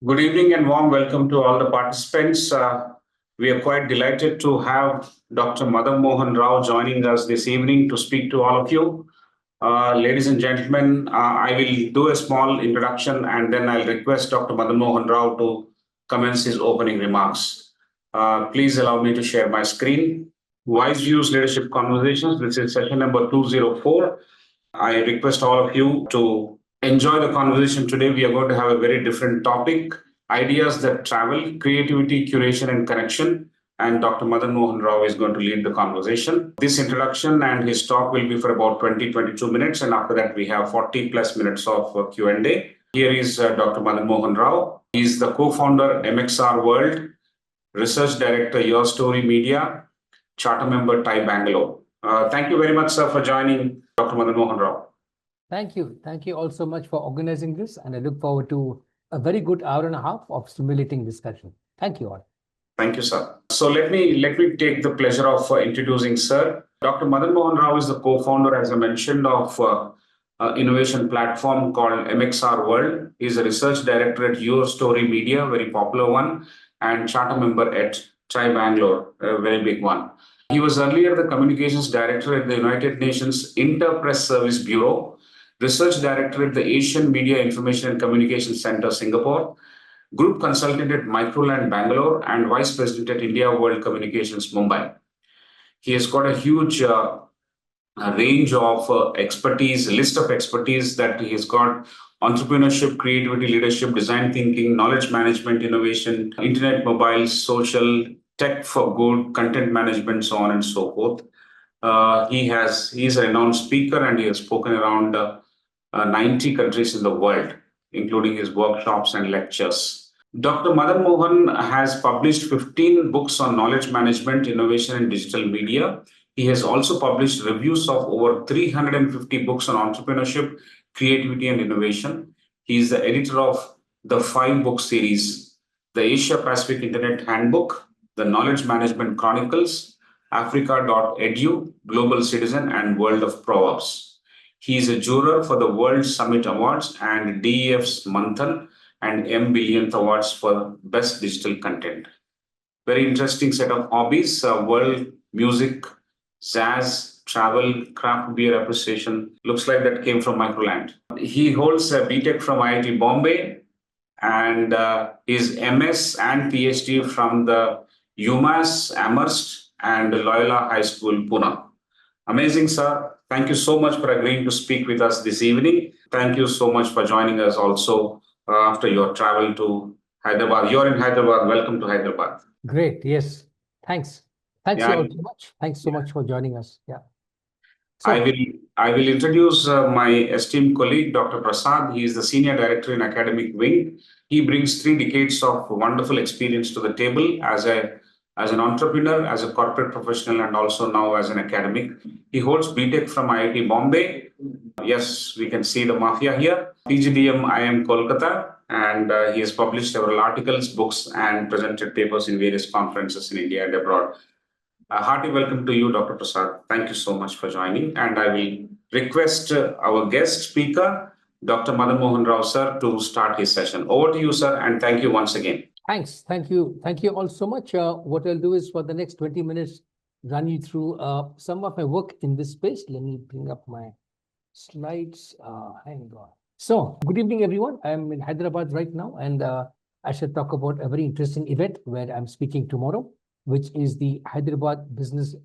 Good evening and warm welcome to all the participants. We are quite delighted to have Dr. Madanmohan Rao joining us this evening to speak to all of you. Ladies and gentlemen, I will do a small introduction and then I'll request Dr. Madanmohan Rao to commence his opening remarks. Please allow me to share my screen. WiseViews Leadership Conversations. This is session number 204. I request all of you to enjoy the conversation today. We are going to have a very different topic: ideas that travel, creativity, curation, and connection. And Dr. Madan Mohan Rao is going to lead the conversation. This introduction and his talk will be for about 20-22 minutes. And after that, we have 40 plus minutes of Q&A. Here is Dr. Madan Mohan Rao. He is the co-founder MXR.world, research director YourStory Media, charter member TiE Bangalore. Thank you very much, sir, for joining Dr. Madan Mohan Rao. Thank you. Thank you all so much for organizing this. And I look forward to a very good hour and a half of stimulating discussion. Thank you all. Thank you, sir. So let me take the pleasure of introducing sir. Dr. Madan Mohan Rao is the co-founder, as I mentioned, of innovation platform called MXR.world. He's a research director at YourStory Media, very popular one, and charter member at TiE Bangalore, a very big one. He was earlier the communications director at the United Nations Inter-Press Service Bureau, research director at the Asian Media Information and Communication Center, Singapore, group consultant at Microland, Bangalore, and vice president at India World Communications, Mumbai. He has got a huge range of expertise, list of expertise that he has got: entrepreneurship, creativity, leadership, design thinking, knowledge management, innovation, internet, mobile, social, tech for good, content management, so on and so forth. He's a renowned speaker and he has spoken around 90 countries in the world, including his workshops and lectures. Dr. Madan Mohan has published 15 books on knowledge management, innovation, and digital media. He has also published reviews of over 350 books on entrepreneurship, creativity, and innovation. He is the editor of the 5-book series: the Asia Pacific Internet Handbook, the Knowledge Management Chronicles, Africa.edu, Global Citizen, and World of Proverbs. He is a juror for the World Summit Awards and DEF's Manthan and M Billionth Awards for Best Digital Content. Very interesting set of hobbies: world music, jazz, travel, craft beer appreciation. Looks like that came from Microland. He holds a BTech from IIT Bombay and his MS and PhD from the UMass Amherst and Loyola High School, Pune. Amazing, sir. Thank you so much for agreeing to speak with us this evening. Thank you so much for joining us also after your travel to Hyderabad. You're in Hyderabad. Welcome to Hyderabad. Great. Yes. Thanks. Thanks you all so much. Thanks so much for joining us. Yeah. So, I will introduce my esteemed colleague, Dr. Prasad. He is the Senior Director in Academic Wing. He brings 3 decades of wonderful experience to the table as an entrepreneur, as a corporate professional, and also now as an academic. He holds BTech from IIT Bombay. Yes, we can see the mafia here. PGDM IIM Kolkata, and he has published several articles, books, and presented papers in various conferences in India and abroad. A hearty welcome to you, Dr. Prasad. Thank you so much for joining. And I will request our guest speaker, Dr. Madan Mohan Rao, sir, to start his session. Over to you, sir, and thank you once again. Thanks. Thank you. Thank you all so much. What I'll do is for the next 20 minutes, run you through some of my work in this space. Let me bring up my slides. Hang on. So, good evening, everyone. I'm in Hyderabad right now, and I should talk about a very interesting event where I'm speaking tomorrow, which is the Hyderabad Business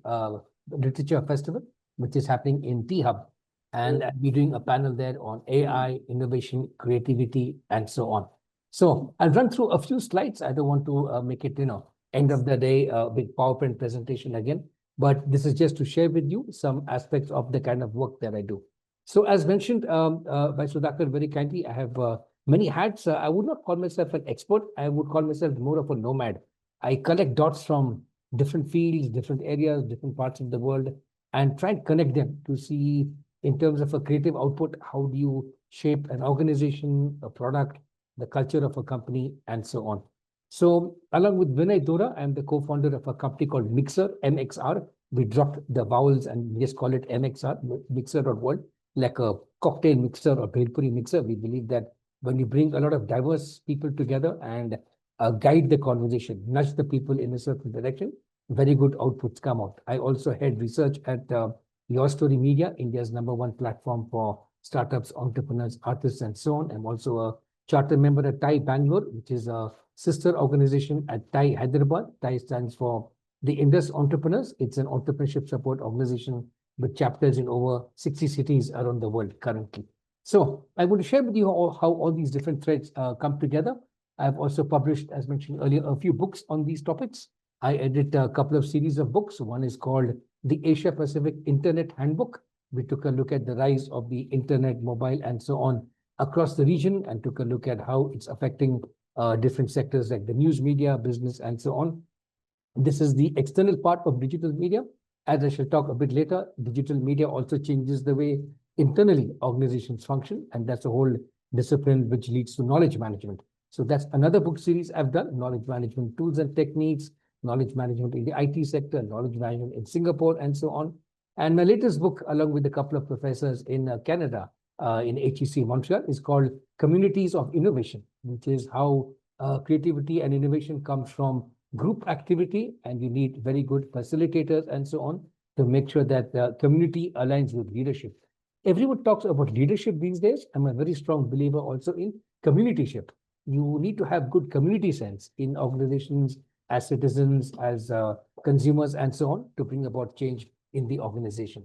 Literature Festival, which is happening in T-Hub. And I'll be doing a panel there on AI, innovation, creativity, and so on. So I'll run through a few slides. I don't want to make it, end of the day, a big PowerPoint presentation again. But this is just to share with you some aspects of the kind of work that I do. So as mentioned by Sudhakar very kindly, I have many hats. I would not call myself an expert. I would call myself more of a nomad. I collect dots from different fields, different areas, different parts of the world, and try and connect them to see, in terms of a creative output, how do you shape an organization, a product, the culture of a company, and so on. So along with Vinay Dora, I'm the co-founder of a company called Mixr, MXR. We dropped the vowels and we just call it MXR, MXR.world, like a cocktail mixer or bhelpuri mixer. We believe that when you bring a lot of diverse people together and guide the conversation, nudge the people in a certain direction, very good outputs come out. I also head research at YourStory Media, India's #1 platform for startups, entrepreneurs, artists, and so on. I'm also a charter member at TIE Bangalore, which is a sister organization at TIE Hyderabad. TIE stands for the Indus Entrepreneurs. It's an entrepreneurship support organization with chapters in over 60 cities around the world currently. So I want to share with you how all these different threads come together. I've also published, as mentioned earlier, a few books on these topics. I edit a couple of series of books. One is called the Asia Pacific Internet Handbook. We took a look at the rise of the internet, mobile, and so on across the region, and took a look at how it's affecting different sectors like the news media, business, and so on. This is the external part of digital media. As I shall talk a bit later, digital media also changes the way internally organizations function, and that's a whole discipline which leads to knowledge management. So that's another book series I've done, knowledge management tools and techniques, knowledge management in the IT sector, knowledge management in Singapore, and so on. And my latest book, along with a couple of professors in Canada, in HEC Montreal, is called Communities of Innovation, which is how creativity and innovation comes from group activity, and you need very good facilitators and so on to make sure that the community aligns with leadership. Everyone talks about leadership these days. I'm a very strong believer also in communityship. You need to have good community sense in organizations, as citizens, as consumers, and so on, to bring about change in the organization.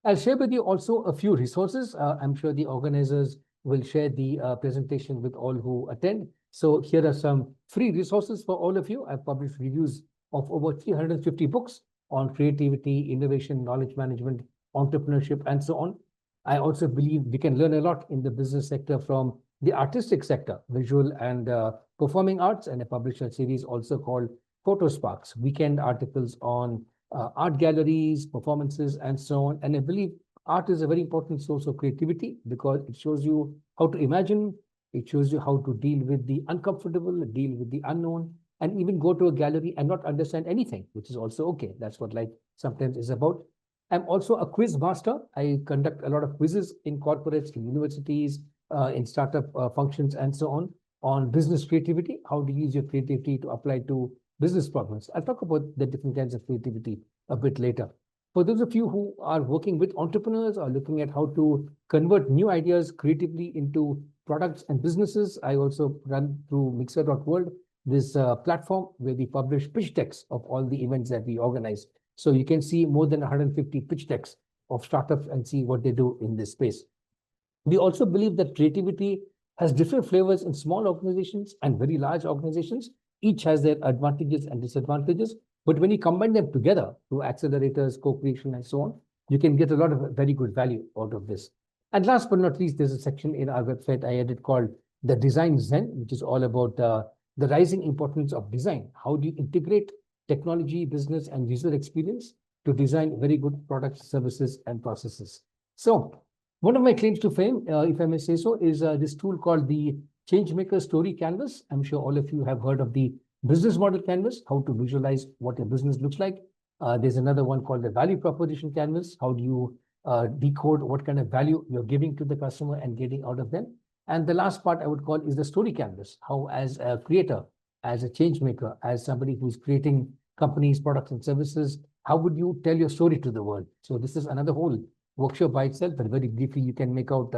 I'll share with you also a few resources. I'm sure the organizers will share the presentation with all who attend. So here are some free resources for all of you. I've published reviews of over 350 books on creativity, innovation, knowledge management, entrepreneurship, and so on. I also believe we can learn a lot in the business sector from the artistic sector, visual and performing arts, and I published a series also called Photo Sparks, weekend articles on art galleries, performances, and so on. And I believe art is a very important source of creativity because it shows you how to imagine, it shows you how to deal with the uncomfortable, deal with the unknown, and even go to a gallery and not understand anything, which is also okay. That's what life sometimes is about. I'm also a quiz master. I conduct a lot of quizzes in corporates, in universities, in startup functions, and so on business creativity. How to use your creativity to apply to business problems. I'll talk about the different kinds of creativity a bit later. For those of you who are working with entrepreneurs or looking at how to convert new ideas creatively into products and businesses, I also run through MXR.world, this platform where we publish pitch decks of all the events that we organize. So you can see more than 150 pitch decks of startups and see what they do in this space. We also believe that creativity has different flavors in small organizations and very large organizations. Each has their advantages and disadvantages. But when you combine them together through accelerators, co-creation, and so on, you can get a lot of very good value out of this. And last but not least, there's a section in our website I edit called the Design Zen, which is all about the rising importance of design. How do you integrate technology, business, and user experience to design very good products, services, and processes? So one of my claims to fame, if I may say so, is this tool called the Changemaker Story Canvas. I'm sure all of you have heard of the business model canvas, how to visualize what your business looks like. There's another one called the value proposition canvas. How do you decode what kind of value you're giving to the customer and getting out of them? And the last part I would call is the story canvas. How, as a creator, as a change maker, as somebody who's creating companies, products, and services, how would you tell your story to the world? So this is another whole workshop by itself, but very briefly, you can make out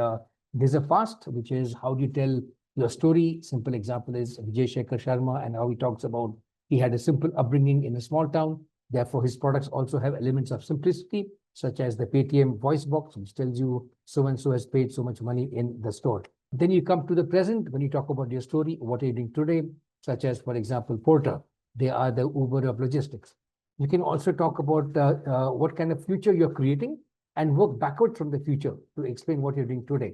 there's a FAST, which is how do you tell your story. Simple example is Vijay Shekhar Sharma and how he talks about he had a simple upbringing in a small town. Therefore, his products also have elements of simplicity, such as the Paytm voice box, which tells you so-and-so has paid so much money in the store. Then you come to the present. When you talk about your story, what are you doing today? Such as, for example, Porter. They are the Uber of logistics. You can also talk about what kind of future you're creating and work backward from the future to explain what you're doing today.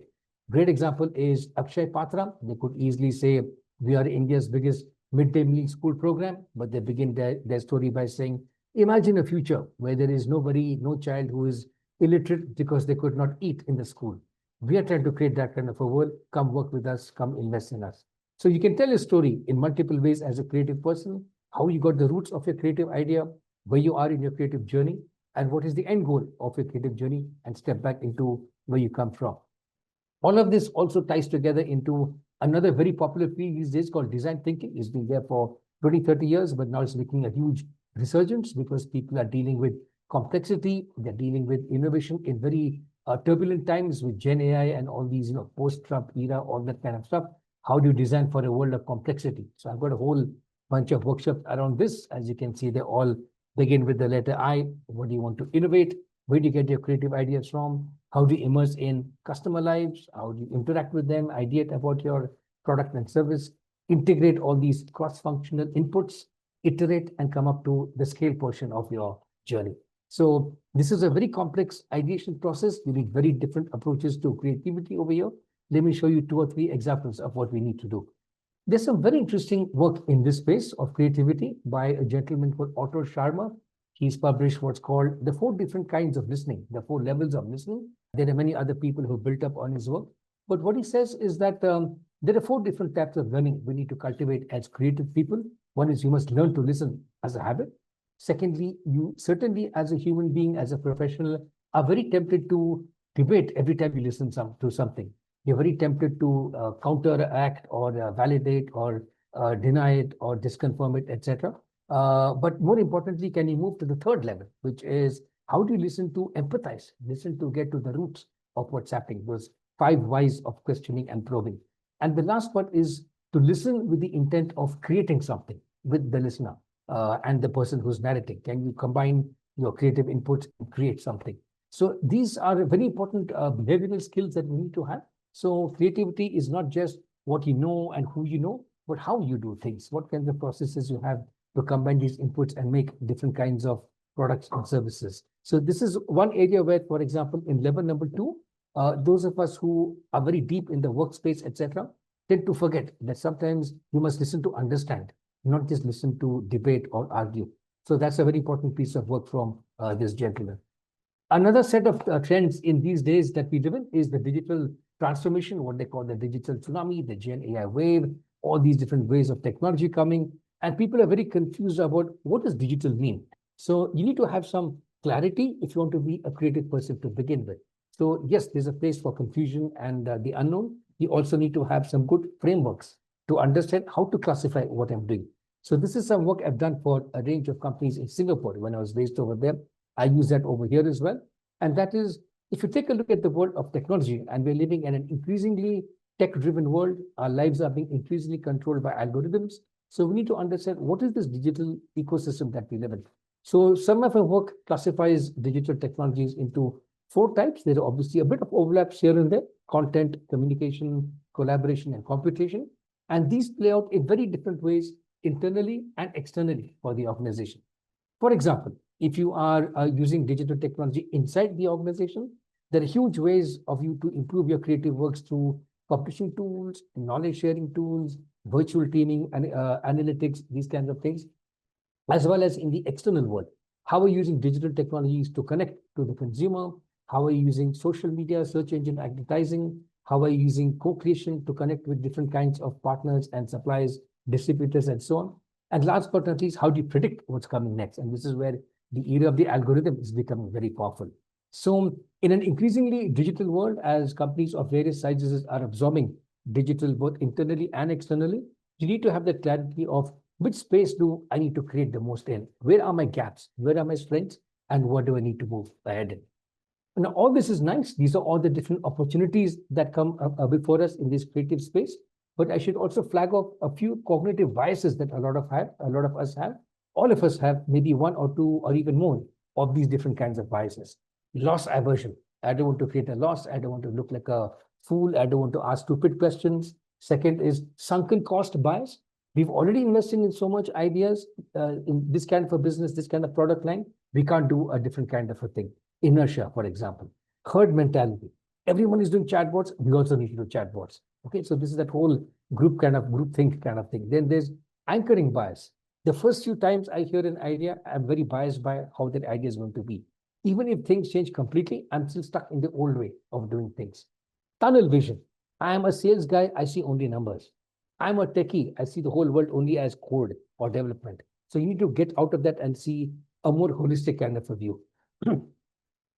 Great example is Akshay Patra. They could easily say, we are India's biggest midday meal school program, but they begin their story by saying, imagine a future where there is nobody, no child who is illiterate because they could not eat in the school. We are trying to create that kind of a world. Come work with us, come invest in us. So you can tell a story in multiple ways as a creative person, how you got the roots of your creative idea, where you are in your creative journey, and what is the end goal of your creative journey, and step back into where you come from. All of this also ties together into Another very popular field these days called design thinking. It's been there for 20, 30 years, but now it's making a huge resurgence because people are dealing with complexity. They're dealing with innovation in very turbulent times with Gen AI and all these, post-Trump era, all that kind of stuff. How do you design for a world of complexity? So I've got a whole bunch of workshops around this. As you can see, they all begin with the letter I. What do you want to innovate? Where do you get your creative ideas from? How do you immerse in customer lives? How do you interact with them? Ideate about your product and service, integrate all these cross-functional inputs, iterate, and come up to the scale portion of your journey. So this is a very complex ideation process. You need very different approaches to creativity over here. Let me show you 2 or 3 examples of what we need to do. There's some very interesting work in this space of creativity by a gentleman called Otto Scharmer. He's published what's called the 4 different kinds of listening, the 4 levels of listening. There are many other people who built up on his work. But what he says is that there are 4 different types of learning we need to cultivate as creative people. One is you must learn to listen as a habit. Secondly, you certainly as a human being, as a professional, are very tempted to debate every time you listen to something. You're very tempted to counteract or validate or deny it or disconfirm it, etc. But more importantly, can you move to the 3rd level, which is how do you listen to empathize, listen to get to the roots of what's happening, those 5 whys of questioning and probing. And the last part is to listen with the intent of creating something with the listener and the person who's narrating. Can you combine your creative inputs and create something? So these are very important behavioral skills that we need to have. So creativity is not just what you know and who you know, but how you do things, what kinds of processes you have to combine these inputs and make different kinds of products and services. So this is one area where, for example, in level number 2, those of us who are very deep in the workspace, etc., tend to forget that sometimes you must listen to understand, not just listen to debate or argue. So that's a very important piece of work from this gentleman. Another set of trends in these days that we live in is the digital transformation, what they call the digital tsunami, the Gen AI wave, all these different ways of technology coming. And people are very confused about what does digital mean. So you need to have some clarity if you want to be a creative person to begin with. So yes, there's a place for confusion and the unknown. You also need to have some good frameworks to understand how to classify what I'm doing. So this is some work I've done for a range of companies in Singapore when I was based over there. I use that over here as well. And that is, if you take a look at the world of technology, and we're living in an increasingly tech-driven world, our lives are being increasingly controlled by algorithms. So we need to understand what is this digital ecosystem that we live in. So some of our work classifies digital technologies into 4 types. There are obviously a bit of overlaps here and there: content, communication, collaboration, and computation. And these play out in very different ways internally and externally for the organization. For example, if you are using digital technology inside the organization, there are huge ways of you to improve your creative works through publishing tools, knowledge sharing tools, virtual teaming, and analytics, these kinds of things, as well as in the external world. How are you using digital technologies to connect to the consumer? How are you using social media, search engine advertising? How are you using co-creation to connect with different kinds of partners and suppliers, distributors, and so on? And last but not least, how do you predict what's coming next? And this is where the era of the algorithm is becoming very powerful. So in an increasingly digital world, as companies of various sizes are absorbing digital both internally and externally, you need to have the clarity of which space do I need to create the most in? Where are my gaps? Where are my strengths? And what do I need to move ahead in? Now, all this is nice. These are all the different opportunities that come before us in this creative space. But I should also flag off a few cognitive biases that a lot of us have. All of us have maybe 1 or 2 or even more of these different kinds of biases. Loss aversion. I don't want to create a loss. I don't want to look like a fool. I don't want to ask stupid questions. Second is sunken cost bias. We've already invested in so much ideas in this kind of a business, this kind of product line. We can't do a different kind of a thing. Inertia, for example. Herd mentality. Everyone is doing chatbots. We also need to do chatbots. Okay, so this is that whole group think kind of thing. Then there's anchoring bias. The first few times I hear an idea, I'm very biased by how that idea is going to be. Even if things change completely, I'm still stuck in the old way of doing things. Tunnel vision. I am a sales guy. I see only numbers. I'm a techie. I see the whole world only as code or development. So you need to get out of that and see a more holistic kind of a view.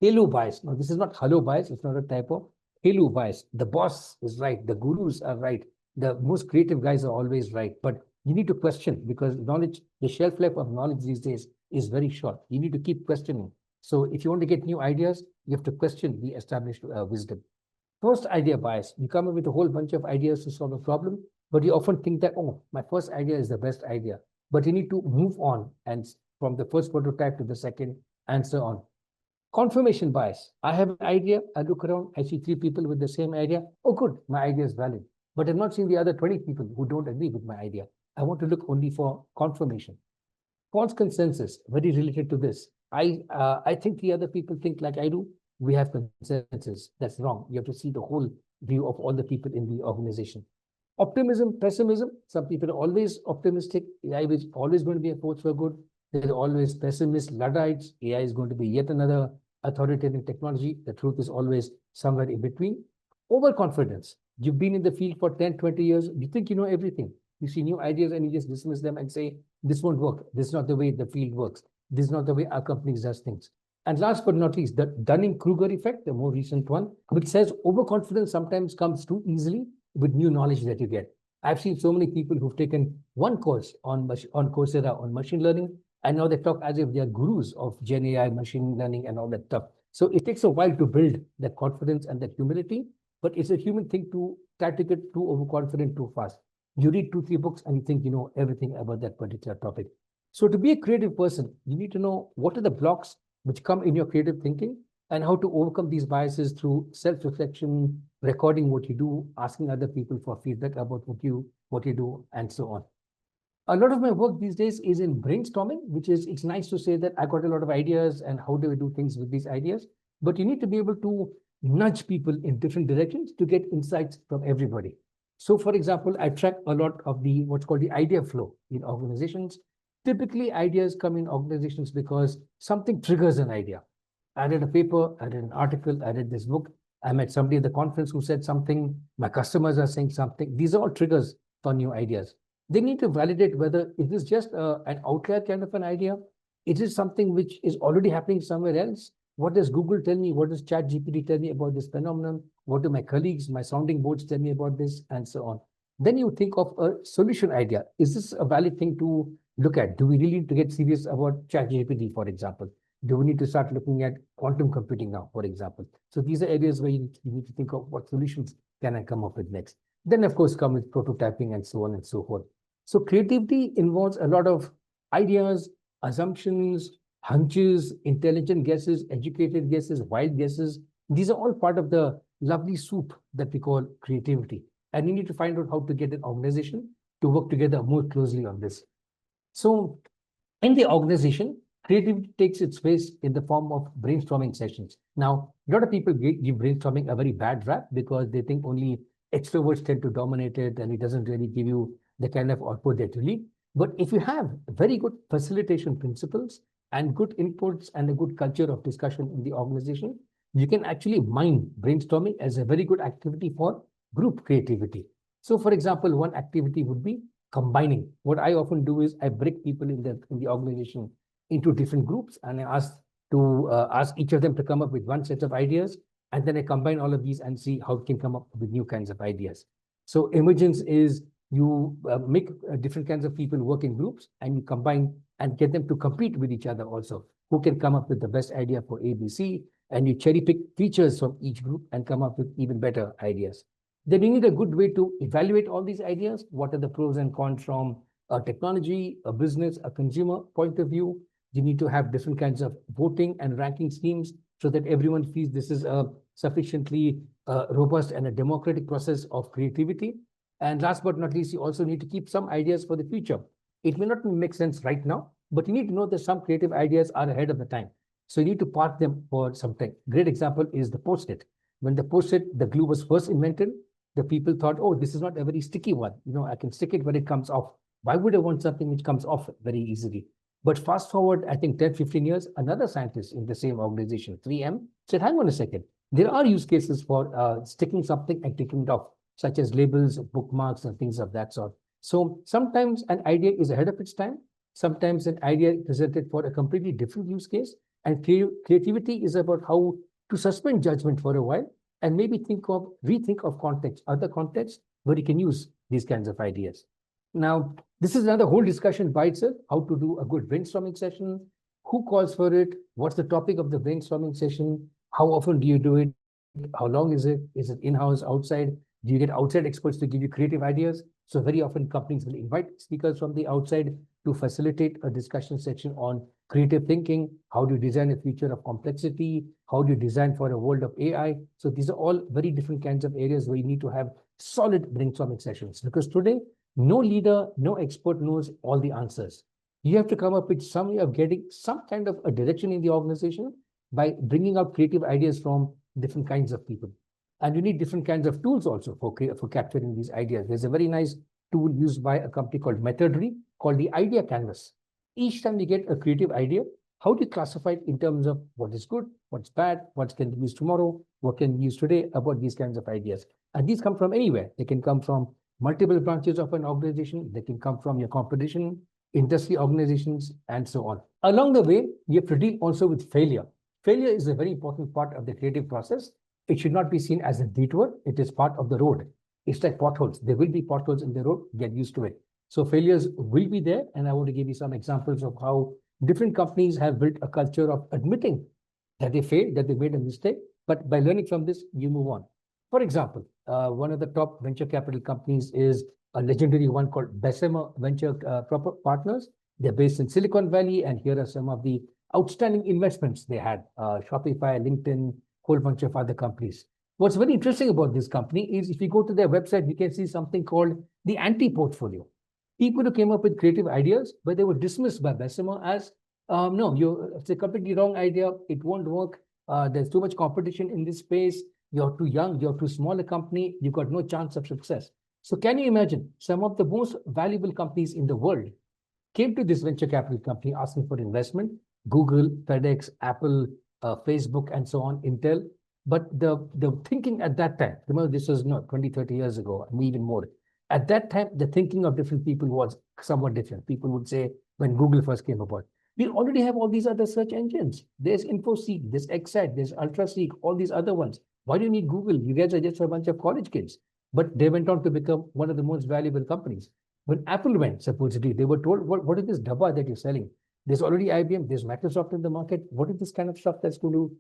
Halo bias. Now, this is not hello bias. It's not a typo. Halo bias. The boss is right. The gurus are right. the most creative guys are always right, but you need to question because knowledge, the shelf life of knowledge these days is very short. You need to keep questioning. So if you want to get new ideas, you have to question the established wisdom. First idea bias. You come up with a whole bunch of ideas to solve a problem, but you often think that, oh, my first idea is the best idea. But you need to move on and from the first prototype to the second and so on. Confirmation bias. I have an idea. I look around. I see 3 people with the same idea. Oh, good. My idea is valid. But I've not seen the other 20 people who don't agree with my idea. I want to look only for confirmation. False consensus. Very related to this. I think the other people think like I do. We have consensus. That's wrong. You have to see the whole view of all the people in the organization. Optimism, pessimism. Some people are always optimistic. AI is always going to be a force for good. There are always pessimists, Luddites. AI is going to be yet another authoritarian technology. The truth is always somewhere in between. Overconfidence. You've been in the field for 10, 20 years. You think you know everything. You see new ideas and you just dismiss them and say, this won't work. This is not the way the field works. This is not the way our company does things. And last but not least, the Dunning-Kruger effect, the more recent one, which says overconfidence sometimes comes too easily with new knowledge that you get. I've seen so many people who've taken one course on Coursera on machine learning, and now they talk as if they are gurus of Gen AI, machine learning, and all that stuff. So it takes a while to build that confidence and that humility, but it's a human thing to try to get too overconfident too fast. You read 2, 3 books and you think you know everything about that particular topic. So to be a creative person, you need to know what are the blocks which come in your creative thinking and how to overcome these biases through self-reflection, recording what you do, asking other people for feedback about what you do, and so on. A lot of my work these days is in brainstorming, which is, it's nice to say that I got a lot of ideas and how do we do things with these ideas, but you need to be able to nudge people in different directions to get insights from everybody. So for example, I track a lot of the, what's called the idea flow in organizations. Typically ideas come in organizations because something triggers an idea. I read a paper, I read an article, I read this book, I met somebody at the conference who said something, my customers are saying something. These are all triggers for new ideas. They need to validate whether it is just an outlier kind of an idea. Is it something which is already happening somewhere else? What does Google tell me? What does ChatGPT tell me about this phenomenon? What do my colleagues, my sounding boards tell me about this, and so on? Then you think of a solution idea. Is this a valid thing to look at? Do we really need to get serious about ChatGPT, for example? Do we need to start looking at quantum computing now, for example? So these are areas where you need to think of what solutions can I come up with next. Then, of course, come with prototyping and so on and so forth. So creativity involves a lot of ideas, assumptions, hunches, intelligent guesses, educated guesses, wild guesses. These are all part of the lovely soup that we call creativity. And you need to find out how to get an organization to work together more closely on this. So in the organization, creativity takes its place in the form of brainstorming sessions. Now, a lot of people give brainstorming a very bad rap because they think only extroverts tend to dominate it and it doesn't really give you the kind of output that you need. But if you have very good facilitation principles and good inputs and a good culture of discussion in the organization, you can actually mine brainstorming as a very good activity for group creativity. So for example, one activity would be combining. What I often do is I break people in the organization into different groups and I ask each of them to come up with one set of ideas, and then I combine all of these and see how it can come up with new kinds of ideas. So emergence is you make different kinds of people work in groups and you combine and get them to compete with each other also. Who can come up with the best idea for ABC, and you cherry pick features from each group and come up with even better ideas. Then you need a good way to evaluate all these ideas. What are the pros and cons from a technology, a business, a consumer point of view? You need to have different kinds of voting and ranking schemes so that everyone feels this is a sufficiently robust and a democratic process of creativity. And last but not least, you also need to keep some ideas for the future. It may not make sense right now, but you need to know that some creative ideas are ahead of the time. So you need to park them for some time. Great example is the Post-it. When the Post-it, the glue was first invented, the people thought, oh, this is not a very sticky one. You know, I can stick it when it comes off. Why would I want something which comes off very easily? But fast forward, I think 10, 15 years, another scientist in the same organization, 3M, said, hang on a second. There are use cases for sticking something and taking it off, such as labels, bookmarks, and things of that sort. So sometimes an idea is ahead of its time. Sometimes an idea is presented for a completely different use case. And creativity is about how to suspend judgment for a while and maybe rethink of context, other contexts where you can use these kinds of ideas. Now, this is another whole discussion by itself, how to do a good brainstorming session, who calls for it, what's the topic of the brainstorming session, how often do you do it, how long is it in-house, outside, do you get outside experts to give you creative ideas? So very often companies will invite speakers from the outside to facilitate a discussion section on creative thinking. How do you design a future of complexity? How do you design for a world of AI? So these are all very different kinds of areas where you need to have solid brainstorming sessions, because today, no leader, no expert knows all the answers. You have to come up with some way of getting some kind of a direction in the organization by bringing out creative ideas from different kinds of people. And you need different kinds of tools also for capturing these ideas. There's a very nice tool used by a company called Moderators called the Idea Canvas. Each time you get a creative idea, how do you classify it in terms of what is good, what's bad, what can be used tomorrow, what can be used today, about these kinds of ideas. And these come from anywhere. They can come from multiple branches of an organization. They can come from your competition, industry organizations, and so on. Along the way, you have to deal also with failure. Failure is a very important part of the creative process. It should not be seen as a detour. It is part of the road. It's like potholes. There will be potholes in the road. Get used to it. So failures will be there. And I want to give you some examples of how different companies have built a culture of admitting that they failed, that they made a mistake. But by learning from this, you move on. For example, one of the top venture capital companies is a legendary one called Bessemer Venture Partners. They're based in Silicon Valley, and here are some of the outstanding investments they had: Shopify, LinkedIn, whole bunch of other companies. What's very interesting about this company is if you go to their website, you can see something called the anti-portfolio. People who came up with creative ideas, but they were dismissed by Bessemer as, no, it's a completely wrong idea. It won't work. There's too much competition in this space. You're too young. You're too small a company. You've got no chance of success. So can you imagine some of the most valuable companies in the world came to this venture capital company asking for investment? Google, FedEx, Apple, Facebook, and so on, Intel. But the thinking at that time, remember this was 20, 30 years ago, and even more. At that time, the thinking of different people was somewhat different. People would say, when Google first came about, we already have all these other search engines. There's InfoSeek, there's Excite, there's UltraSeek, all these other ones. Why do you need Google? You guys are just a bunch of college kids. But they went on to become one of the most valuable companies. When Apple went, supposedly, they were told, what is this dabba that you're selling? There's already IBM, there's Microsoft in the market. What is this kind of stuff that you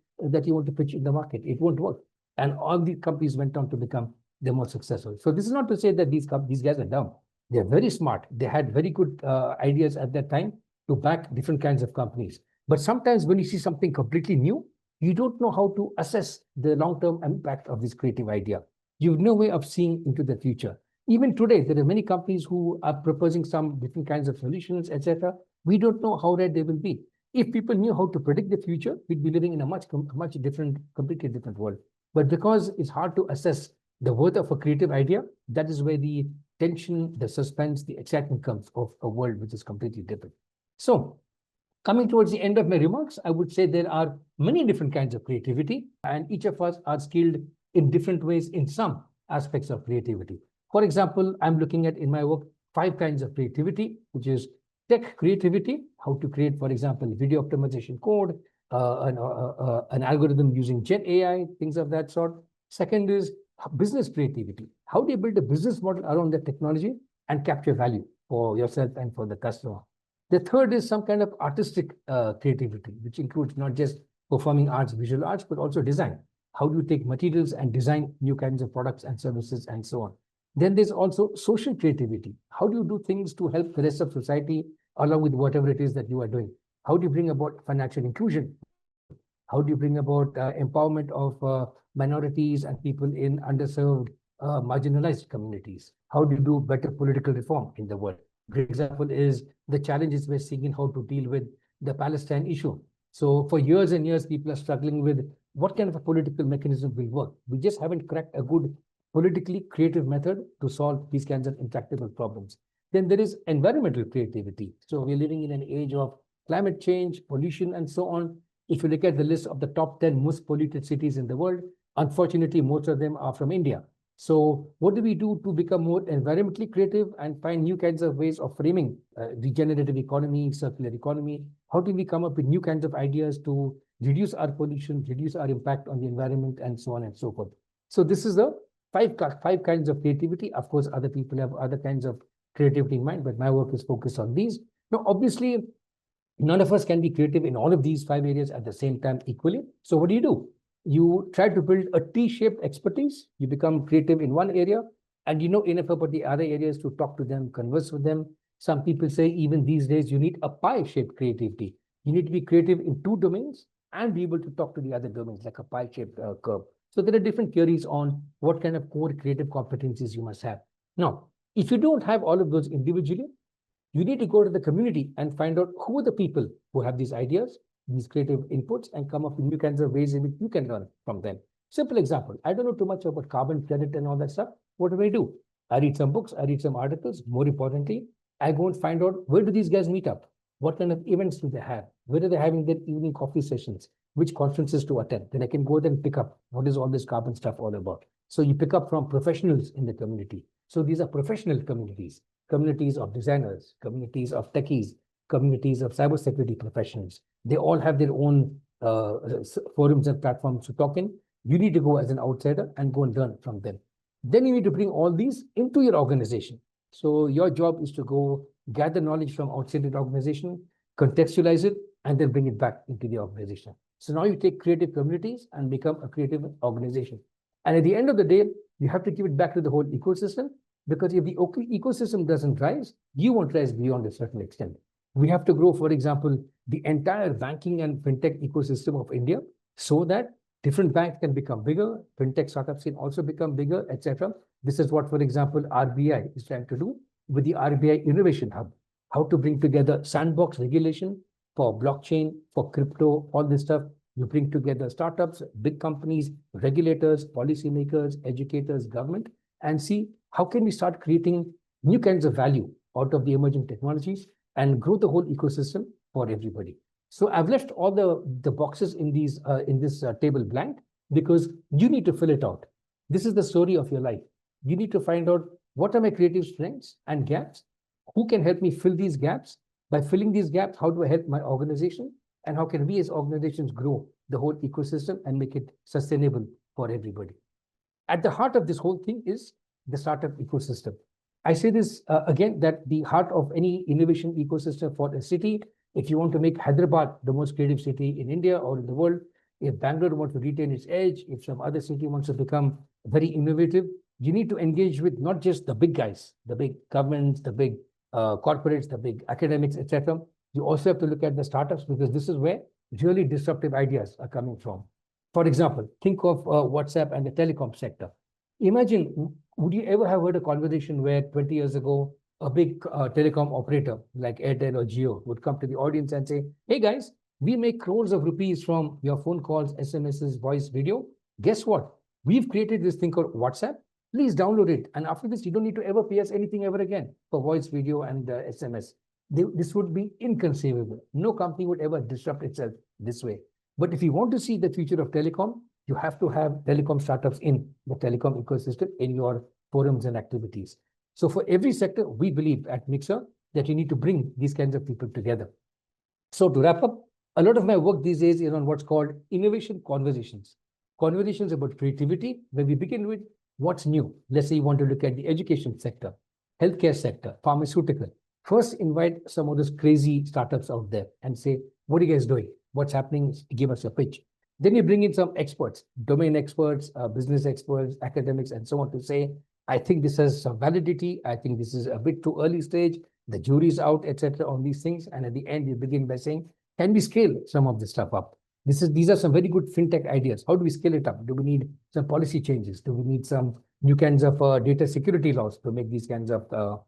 want to pitch in the market? It won't work. And all these companies went on to become the most successful. So this is not to say that these guys are dumb. They're very smart. They had very good ideas at that time to back different kinds of companies. But sometimes when you see something completely new, you don't know how to assess the long-term impact of this creative idea. You have no way of seeing into the future. Even today, there are many companies who are proposing some different kinds of solutions, etc. We don't know how right they will be. If people knew how to predict the future, we'd be living in a much different, completely different world. But because it's hard to assess the worth of a creative idea, that is where the tension, the suspense, the excitement comes of a world which is completely different. So, coming towards the end of my remarks, I would say there are many different kinds of creativity, and each of us are skilled in different ways in some aspects of creativity. For example, I'm looking at in my work 5 kinds of creativity, which is tech creativity, how to create, for example, video optimization code, an algorithm using Gen AI, things of that sort. Second is business creativity. How do you build a business model around the technology and capture value for yourself and for the customer? The third is some kind of artistic creativity, which includes not just performing arts, visual arts, but also design. How do you take materials and design new kinds of products and services and so on? Then there's also social creativity. How do you do things to help the rest of society along with whatever it is that you are doing? How do you bring about financial inclusion? How do you bring about empowerment of minorities and people in underserved, marginalized communities? How do you do better political reform in the world? Great example is the challenges we're seeing in how to deal with the Palestine issue. So for years and years, people are struggling with what kind of a political mechanism will work. We just haven't cracked a good politically creative method to solve these kinds of intractable problems. Then there is environmental creativity. So we're living in an age of climate change, pollution, and so on. If you look at the list of the top 10 most polluted cities in the world, unfortunately, most of them are from India. So what do we do to become more environmentally creative and find new kinds of ways of framing regenerative economy, circular economy? How do we come up with new kinds of ideas to reduce our pollution, reduce our impact on the environment, and so on and so forth? So this is the five kinds of creativity. Of course, other people have other kinds of creativity in mind, but my work is focused on these. Now, obviously, none of us can be creative in all of these 5 areas at the same time equally. So what do? You try to build a T-shaped expertise. You become creative in one area, and you know enough about the other areas to talk to them, converse with them. Some people say even these days you need a pie-shaped creativity. You need to be creative in 2 domains and be able to talk to the other domains like a pie-shaped curve. So there are different theories on what kind of core creative competencies you must have. Now, if you don't have all of those individually, you need to go to the community and find out who are the people who have these ideas, these creative inputs, and come up with new kinds of ways in which you can learn from them. Simple example, I don't know too much about carbon credit and all that stuff. What do? I read some books, I read some articles. More importantly, I go and find out where do these guys meet up? What kind of events do they have? Where are they having their evening coffee sessions? Which conferences to attend? Then I can go there and pick up what is all this carbon stuff all about. So you pick up from professionals in the community. So these are professional communities. Communities of designers, communities of techies, communities of cybersecurity professionals. They all have their own forums and platforms to talk in. You need to go as an outsider and go and learn from them. Then you need to bring all these into your organization. So your job is to go gather knowledge from outside the organization, contextualize it, and then bring it back into the organization. So now you take creative communities and become a creative organization. And at the end of the day, you have to give it back to the whole ecosystem, because if the ecosystem doesn't rise, you won't rise beyond a certain extent. We have to grow, for example, the entire banking and fintech ecosystem of India so that different banks can become bigger, fintech startups can also become bigger, etc. This is what, for example, RBI is trying to do with the RBI Innovation Hub, how to bring together sandbox regulation for blockchain, for crypto, all this stuff. You bring together startups, big companies, regulators, policymakers, educators, government, and see how can we start creating new kinds of value out of the emerging technologies and grow the whole ecosystem for everybody. So I've left all the boxes in this table blank because you need to fill it out. This is the story of your life. You need to find out what are my creative strengths and gaps, who can help me fill these gaps. By filling these gaps, how do I help my organization, and how can we as organizations grow the whole ecosystem and make it sustainable for everybody. At the heart of this whole thing is the startup ecosystem. I say this again, that the heart of any innovation ecosystem for a city, if you want to make Hyderabad the most creative city in India or in the world, if Bangalore wants to retain its edge, if some other city wants to become very innovative, you need to engage with not just the big guys, the big governments, the big corporates, the big academics, etc. You also have to look at the startups, because this is where really disruptive ideas are coming from. For example, think of WhatsApp and the telecom sector. Imagine, would you ever have heard a conversation where 20 years ago, a big telecom operator like Airtel or Jio would come to the audience and say, hey guys, we make crores of rupees from your phone calls, SMSs, voice, video. Guess what? We've created this thing called WhatsApp. Please download it. And after this, you don't need to ever pay us anything ever again for voice, video, and SMS. This would be inconceivable. No company would ever disrupt itself this way. But if you want to see the future of telecom, you have to have telecom startups in the telecom ecosystem in your forums and activities. So for every sector, we believe at Mixer that you need to bring these kinds of people together. So to wrap up, a lot of my work these days is on what's called innovation conversations. Conversations about creativity, where we begin with what's new. Let's say you want to look at the education sector, healthcare sector, pharmaceutical. First, invite some of those crazy startups out there and say, what are you guys doing? What's happening? Give us a pitch. Then you bring in some experts, domain experts, business experts, academics, and so on to say, I think this has some validity. I think this is a bit too early stage. The jury's out, etc. on these things. And at the end, you begin by saying, can we scale some of this stuff up? These are some very good fintech ideas. How do we scale it up? Do we need some policy changes? Do we need some new kinds of data security laws to make these kinds of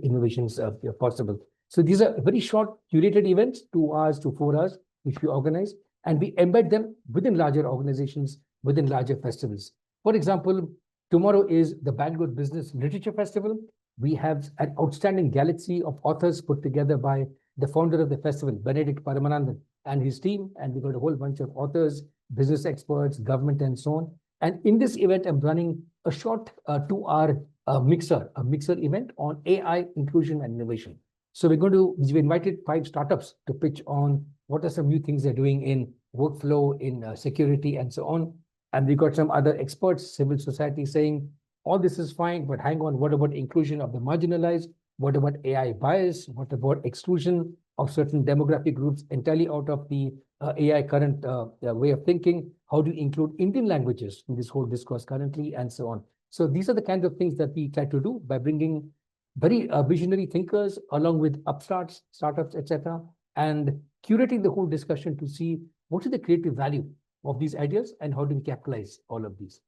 innovations possible? So these are very short curated events, 2 hours to 4 hours, which we organize, and we embed them within larger organizations, within larger festivals. For example, tomorrow is the Bangalore Business Literature Festival. We have an outstanding galaxy of authors put together by the founder of the festival, Benedict Paramanandan, and his team. And we got a whole bunch of authors, business experts, government, and so on. And in this event, I'm running a short 2-hour mixer event on AI, inclusion, and innovation. So we've invited 5 startups to pitch on what are some new things they're doing in workflow, in security, and so on. And we got some other experts, civil society saying, all this is fine, but hang on, what about inclusion of the marginalized? What about AI bias? What about exclusion of certain demographic groups entirely out of the AI current way of thinking? How do you include Indian languages in this whole discourse currently, and so on? So these are the kinds of things that we try to do by bringing very visionary thinkers along with upstarts, startups, etc., and curating the whole discussion to see what is the creative value of these ideas and how do we capitalize all of these.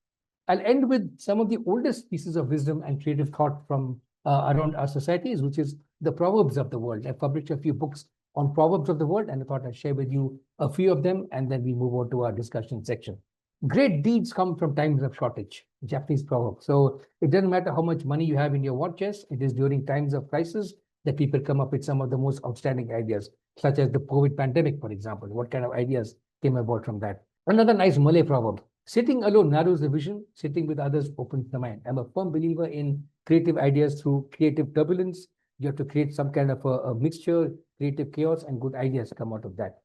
I'll end with some of the oldest pieces of wisdom and creative thought from around our societies, which is the Proverbs of the world. I published a few books on Proverbs of the world, and I thought I'd share with you a few of them, and then we move on to our discussion section. Great deeds come from times of shortage, Japanese proverb. So it doesn't matter how much money you have in your war chest, it is during times of crisis that people come up with some of the most outstanding ideas, such as the COVID pandemic, for example. What kind of ideas came about from that? Another nice Malay proverb: sitting alone narrows the vision, sitting with others opens the mind. I'm a firm believer in creative ideas through creative turbulence. You have to create some kind of a mixture, creative chaos, and good ideas come out of that.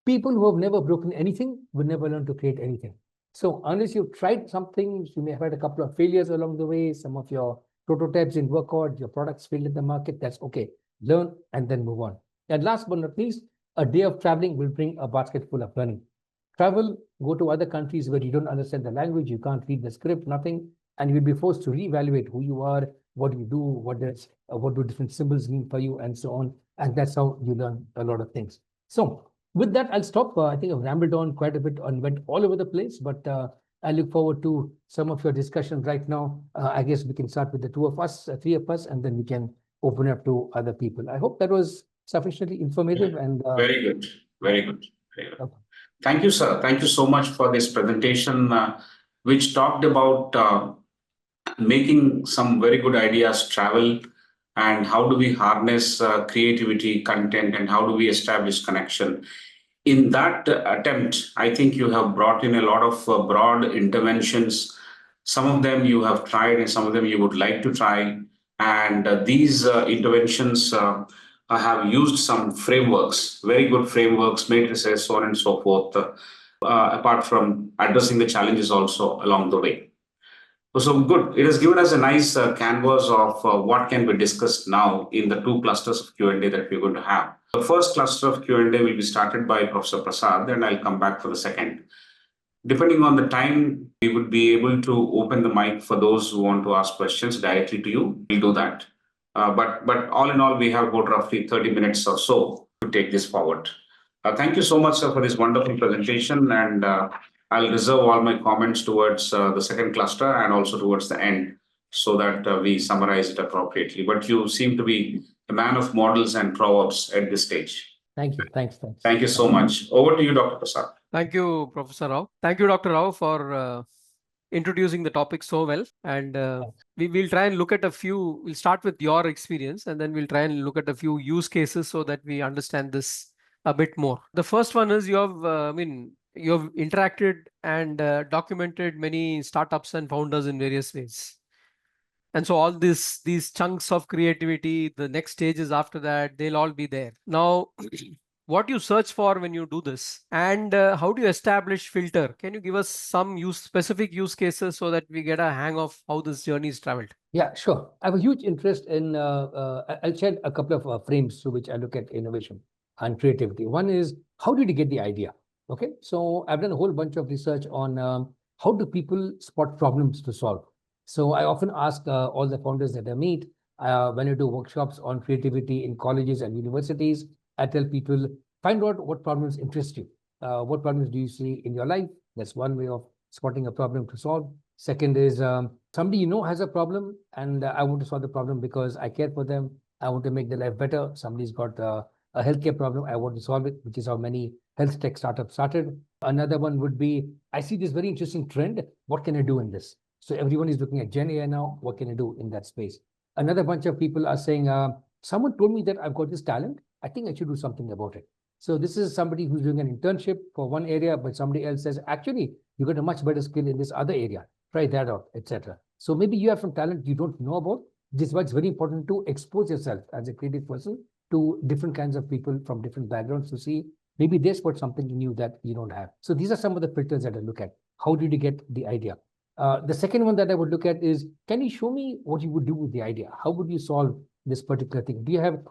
People who have never broken anything will never learn to create anything. So unless you've tried something, you may have had a couple of failures along the way, some of your prototypes didn't work out, your products failed in the market, that's okay. Learn and then move on. And last but not least, a day of traveling will bring a basket full of learning. Travel, go to other countries where you don't understand the language, you can't read the script, nothing, and you'll be forced to reevaluate who you are, what you do, what do different symbols mean for you, and so on. And that's how you learn a lot of things. So with that, I'll stop. I think I've rambled on quite a bit and went all over the place, but I look forward to some of your discussion right now. I guess we can start with the two of us, three of us, and then we can open up to other people. I hope that was sufficiently informative and very good, very good. Very good. Okay. Thank you, sir. Thank you so much for this presentation, which talked about making some very good ideas travel, and how do we harness creativity, content, and how do we establish connection. In that attempt, I think you have brought in a lot of broad interventions. Some of them you have tried, and some of them you would like to try. And these interventions have used some frameworks, very good frameworks, matrices, so on and so forth, apart from addressing the challenges also along the way. So good. It has given us a nice canvas of what can be discussed now in the two clusters of Q&A that we're going to have. The first cluster of Q&A will be started by Professor Prasad, and I'll come back for the second. Depending on the time, we would be able to open the mic for those who want to ask questions directly to you. We'll do that. But all in all, we have about roughly 30 minutes or so to take this forward. Thank you so much, sir, for this wonderful presentation, and I'll reserve all my comments towards the second cluster and also towards the end, so that we summarize it appropriately. But you seem to be a man of models and proverbs at this stage. Thank you. Thanks. Thank you so much. Over to you, Dr. Prasad. Thank you, Professor Rao. Thank you, Dr. Rao, for introducing the topic so well. And we'll try and look at a few. We'll start with your experience, and then we'll try and look at a few use cases so that we understand this a bit more. The first one is you have interacted and documented many startups and founders in various ways. And so all these chunks of creativity, the next stages after that, they'll all be there. Now, what you search for when you do this, and how do you establish filter? Can you give us some specific use cases so that we get a hang of how this journey is traveled? Yeah, sure. I have a huge interest in, I'll share a couple of frames through which I look at innovation and creativity. One is, how did you get the idea? Okay, so I've done a whole bunch of research on how do people spot problems to solve. So I often ask all the founders that I meet, when I do workshops on creativity in colleges and universities, I tell people, find out what problems interest you. What problems do you see in your life? That's one way of spotting a problem to solve. Second is somebody you know has a problem, and I want to solve the problem because I care for them. I want to make their life better. Somebody's got a healthcare problem. I want to solve it, which is how many health tech startups started. Another one would be, I see this very interesting trend. What can I do in this? So everyone is looking at Gen AI now. What can I do in that space? Another bunch of people are saying, someone told me that I've got this talent. I think I should do something about it. So this is somebody who's doing an internship for one area, but somebody else says, actually, you got a much better skill in this other area. Try that out, etc. So maybe you have some talent you don't know about. This is why it's very important to expose yourself as a creative person to different kinds of people from different backgrounds to see maybe they spot something in you that you don't have. So these are some of the filters that I look at. How did you get the idea? The second one that I would look at is, can you show me what you would do with the idea? How would you solve this particular thing?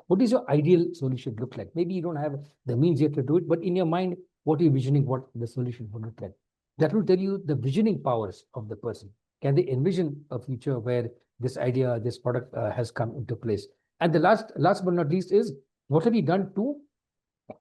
What is your ideal solution look like? Maybe you don't have the means yet to do it, but in your mind, what are you visioning what the solution would look like? That will tell you the visioning powers of the person. Can they envision a future where this idea, this product has come into place? And the last but not least is, what have you done to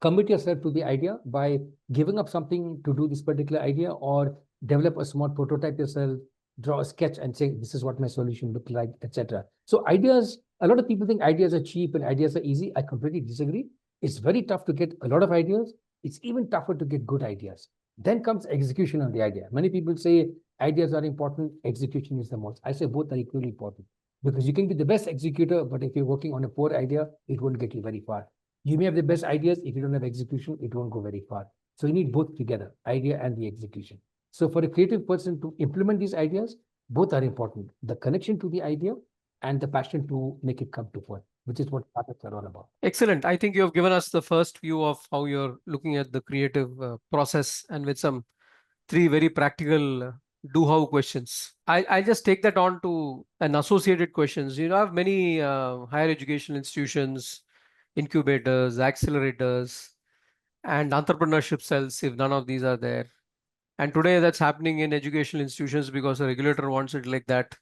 commit yourself to the idea by giving up something to do this particular idea, or develop a small prototype yourself, draw a sketch and say, this is what my solution look like, etc. So ideas, a lot of people think ideas are cheap and ideas are easy. I completely disagree. It's very tough to get a lot of ideas. It's even tougher to get good ideas. Then comes execution on the idea. Many people say ideas are important, execution is the most. I say both are equally important, because you can be the best executor, but if you're working on a poor idea, it won't get you very far. You may have the best ideas. If you don't have execution, it won't go very far. So you need both together, idea and the execution. So for a creative person to implement these ideas, both are important. The connection to the idea and the passion to make it come to fruition, which is what startups are all about. Excellent. I think you have given us the first view of how you're looking at the creative process, and with some 3 very practical do-how questions. I'll just take that on to an associated questions. You know, I have many higher educational institutions, incubators, accelerators, and entrepreneurship cells, if none of these are there. And today that's happening in educational institutions because the regulator wants it like that.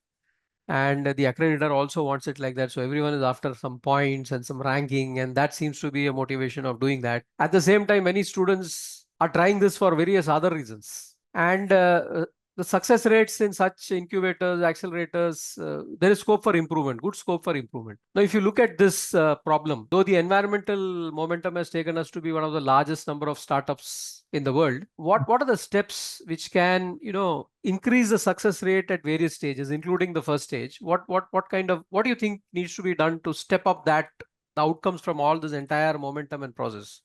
And the accreditor also wants it like that. So everyone is after some points and some ranking, and that seems to be a motivation of doing that. At the same time, many students are trying this for various other reasons. And the success rates in such incubators, accelerators, there is scope for improvement, good scope for improvement. Now, if you look at this problem, though the environmental momentum has taken us to be one of the largest number of startups in the world, what are the steps which can, you know, increase the success rate at various stages, including the first stage? What do you think needs to be done to step up the outcomes from all this entire momentum and process?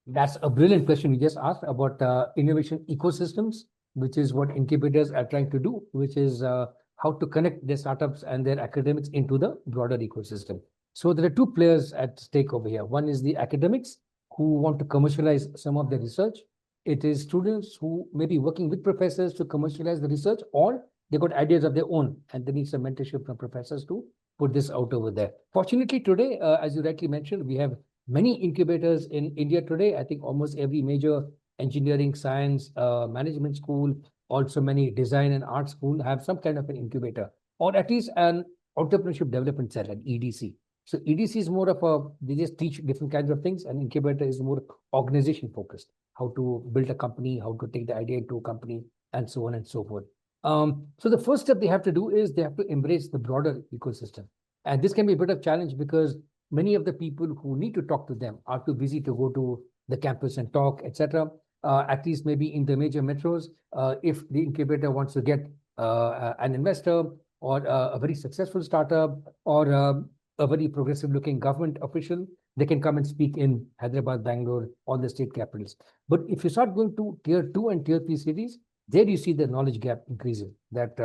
That's a brilliant question you just asked about innovation ecosystems, which is what incubators are trying to do, which is how to connect their startups and their academics into the broader ecosystem. So there are 2 players at stake over here. One is the academics who want to commercialize some of their research. It is students who may be working with professors to commercialize the research, or they got ideas of their own and they need some mentorship from professors to put this out over there. Fortunately, today, as you rightly mentioned, we have many incubators in India today. I think almost every major engineering, science, management school, also many design and art school have some kind of an incubator, or at least an entrepreneurship development cell, an EDC. So EDC is more of they just teach different kinds of things, and incubator is more organization focused, how to build a company, how to take the idea into a company, and so on and so forth. So the first step they have to do is they have to embrace the broader ecosystem. And this can be a bit of challenge because many of the people who need to talk to them are too busy to go to the campus and talk, etc. At least maybe in the major metros, if the incubator wants to get an investor or a very successful startup or a very progressive looking government official, they can come and speak in Hyderabad, Bangalore, all the state capitals. But if you start going to tier 2 and tier 3 cities, there you see the knowledge gap increasing, that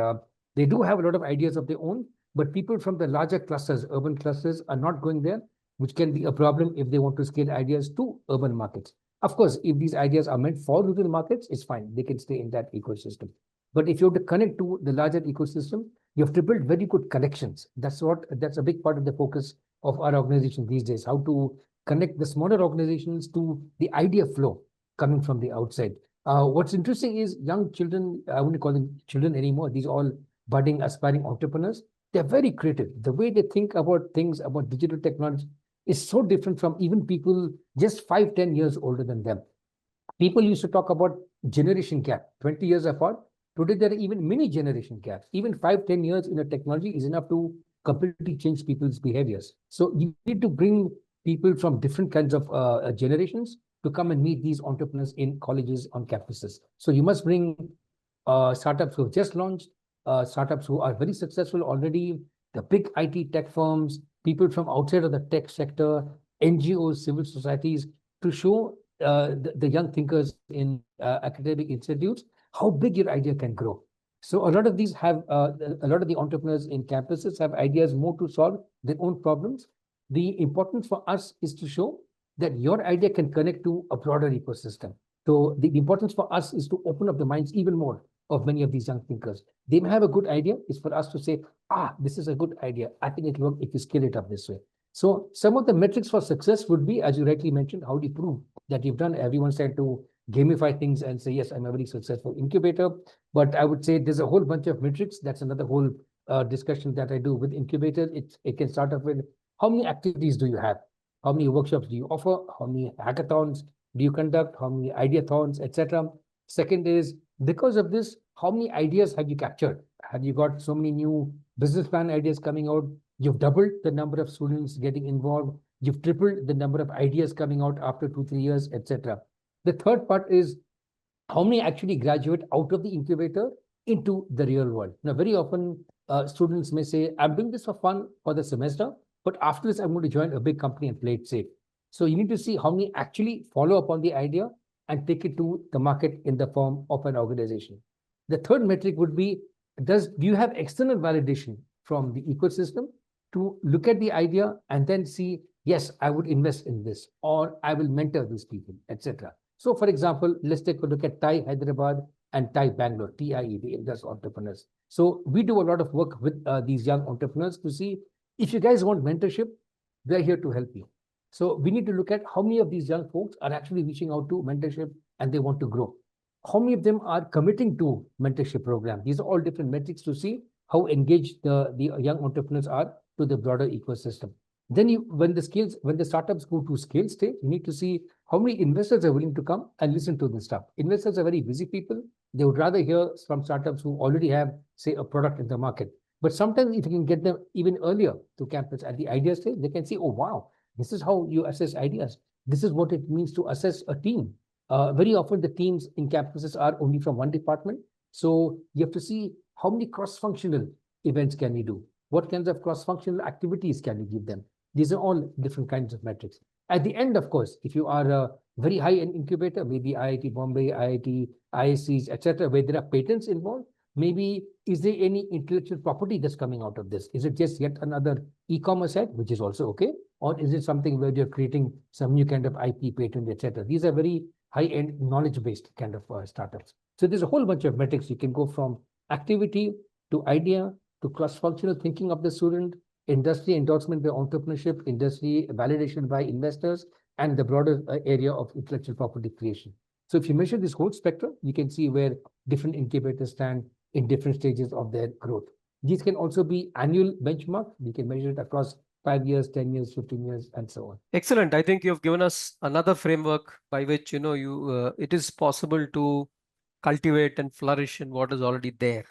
they do have a lot of ideas of their own, but people from the larger clusters, urban clusters, are not going there, which can be a problem if they want to scale ideas to urban markets. Of course, if these ideas are meant for rural markets, it's fine. They can stay in that ecosystem. But if you have to connect to the larger ecosystem, you have to build very good connections. That's a big part of the focus of our organization these days, how to connect the smaller organizations to the idea flow coming from the outside. What's interesting is young children, I wouldn't call them children anymore, these all budding, aspiring entrepreneurs, they're very creative. The way they think about things, about digital technology, is so different from even people just 5-10 years older than them. People used to talk about generation gap, 20 years apart. Today, there are even mini generation gaps. Even 5-10 years in a technology is enough to completely change people's behaviors. So you need to bring people from different kinds of generations to come and meet these entrepreneurs in colleges, on campuses. So you must bring startups who have just launched, startups who are very successful already, the big IT tech firms, people from outside of the tech sector, NGOs, civil societies, to show the young thinkers in academic institutes how big your idea can grow. So a lot of these have, a lot of the entrepreneurs in campuses have ideas more to solve their own problems. The importance for us is to show that your idea can connect to a broader ecosystem. So the importance for us is to open up the minds even more of many of these young thinkers. They may have a good idea. It's for us to say, this is a good idea. I think it will work if you scale it up this way. So some of the metrics for success would be, as you rightly mentioned, how do you prove that you've done? Everyone said to gamify things and say, yes, I'm a very successful incubator. But I would say there's a whole bunch of metrics. That's another whole discussion that I do with incubators. It can start off with how many activities do you have? How many workshops do you offer? How many hackathons do you conduct? How many ideathons, etc.? Second is, because of this, how many ideas have you captured? Have you got so many new business plan ideas coming out? You've doubled the number of students getting involved. You've tripled the number of ideas coming out after 2-3 years, etc. The third part is how many actually graduate out of the incubator into the real world. Now, very often students may say, I'm doing this for fun for the semester, but after this, I'm going to join a big company and play it safe. So you need to see how many actually follow up on the idea and take it to the market in the form of an organization. The third metric would be, do you have external validation from the ecosystem to look at the idea and then see, yes, I would invest in this, or I will mentor these people, etc. So, for example, let's take a look at TIE Hyderabad and TIE Bangalore, TIE, the Indus entrepreneurs. So we do a lot of work with these young entrepreneurs to see if you guys want mentorship, we're here to help you. So we need to look at how many of these young folks are actually reaching out to mentorship and they want to grow. How many of them are committing to mentorship program? These are all different metrics to see how engaged the young entrepreneurs are to the broader ecosystem. Then when the startups go to scale stage, you need to see how many investors are willing to come and listen to this stuff. Investors are very busy people. They would rather hear from startups who already have, say, a product in the market. But sometimes if you can get them even earlier to campus at the idea stage, they can see, oh, wow, this is how you assess ideas. This is what it means to assess a team. Very often the teams in campuses are only from one department. So you have to see how many cross-functional events can we do? What kinds of cross-functional activities can we give them? These are all different kinds of metrics. At the end, of course, if you are a very high-end incubator, maybe IIT Bombay, IIT, ISCs, etc., where there are patents involved, maybe is there any intellectual property that's coming out of this? Is it just yet another e-commerce site, which is also okay? Or is it something where you're creating some new kind of IP patent, etc.? These are very high-end knowledge-based kind of startups. So there's a whole bunch of metrics. You can go from activity to idea to cross-functional thinking of the student, industry endorsement by entrepreneurship, industry validation by investors, and the broader area of intellectual property creation. So if you measure this whole spectrum, you can see where different incubators stand in different stages of their growth. These can also be annual benchmark. We can measure it across 5 years, 10 years, 15 years, and so on. Excellent. I think you've given us another framework by which, it is possible to cultivate and flourish in what is already there.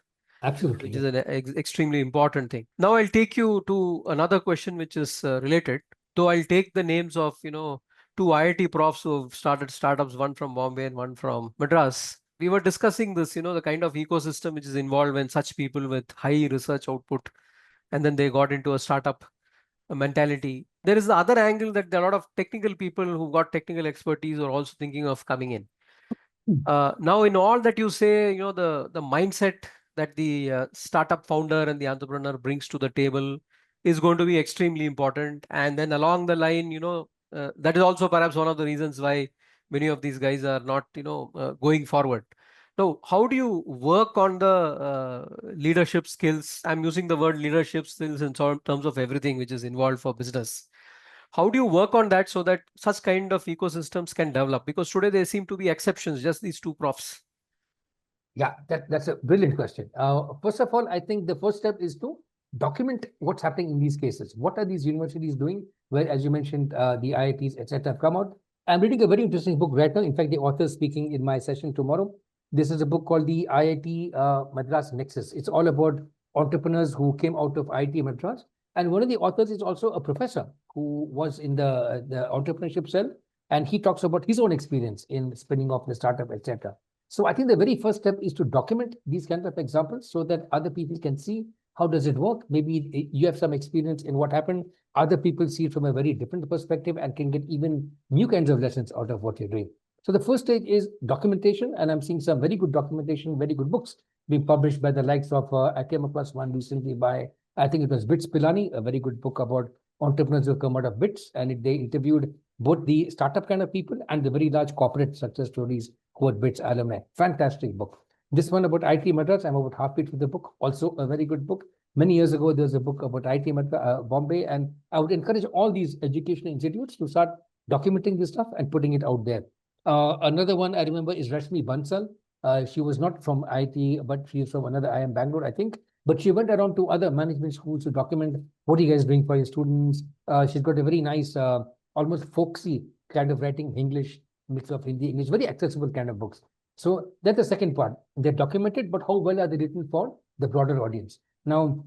Absolutely. Which is an extremely important thing. Now I'll take you to another question which is related. Though I'll take the names of, two IIT profs who have started startups, one from Bombay and one from Madras. We were discussing this, the kind of ecosystem which is involved when such people with high research output, and then they got into a startup mentality. There is the other angle that there are a lot of technical people who got technical expertise are also thinking of coming in. Now, in all that you say, the mindset that the startup founder and the entrepreneur brings to the table is going to be extremely important. And then along the line, that is also perhaps one of the reasons why many of these guys are not, going forward. Now, how do you work on the leadership skills? I'm using the word leadership skills in terms of everything which is involved for business. How do you work on that so that such kind of ecosystems can develop? Because today there seem to be exceptions, just these two profs. Yeah, that's a brilliant question. First of all, I think the first step is to document what's happening in these cases. What are these universities doing? Where, as you mentioned, the IITs, etc., have come out. I'm reading a very interesting book right now. In fact, the author is speaking in my session tomorrow. This is a book called the IIT Madras Nexus. It's all about entrepreneurs who came out of IIT Madras. And one of the authors is also a professor who was in the entrepreneurship cell. And he talks about his own experience in spinning off the startup, etc. So I think the very first step is to document these kinds of examples so that other people can see how does it work. Maybe you have some experience in what happened. Other people see it from a very different perspective and can get even new kinds of lessons out of what you're doing. So the first stage is documentation, and I'm seeing some very good documentation, very good books being published by the likes of, I came across one recently by, I think it was Bits Pilani, a very good book about entrepreneurs who come out of Bits, and they interviewed both the startup kind of people and the very large corporate success stories who are Bits alumni. Fantastic book. This one about IT Madras, I'm about halfway through the book. Also a very good book. Many years ago, there was a book about IT Madras, Bombay, and I would encourage all these educational institutes to start documenting this stuff and putting it out there. Another one I remember is Rashmi Bansal. She was not from IT, but she is from another IIM Bangalore, I think. But she went around to other management schools to document what are you guys doing for your students. She's got a very nice, almost folksy kind of writing, English, mix of Hindi, English, very accessible kind of books. So that's the second part. They're documented, but how well are they written for the broader audience? Now,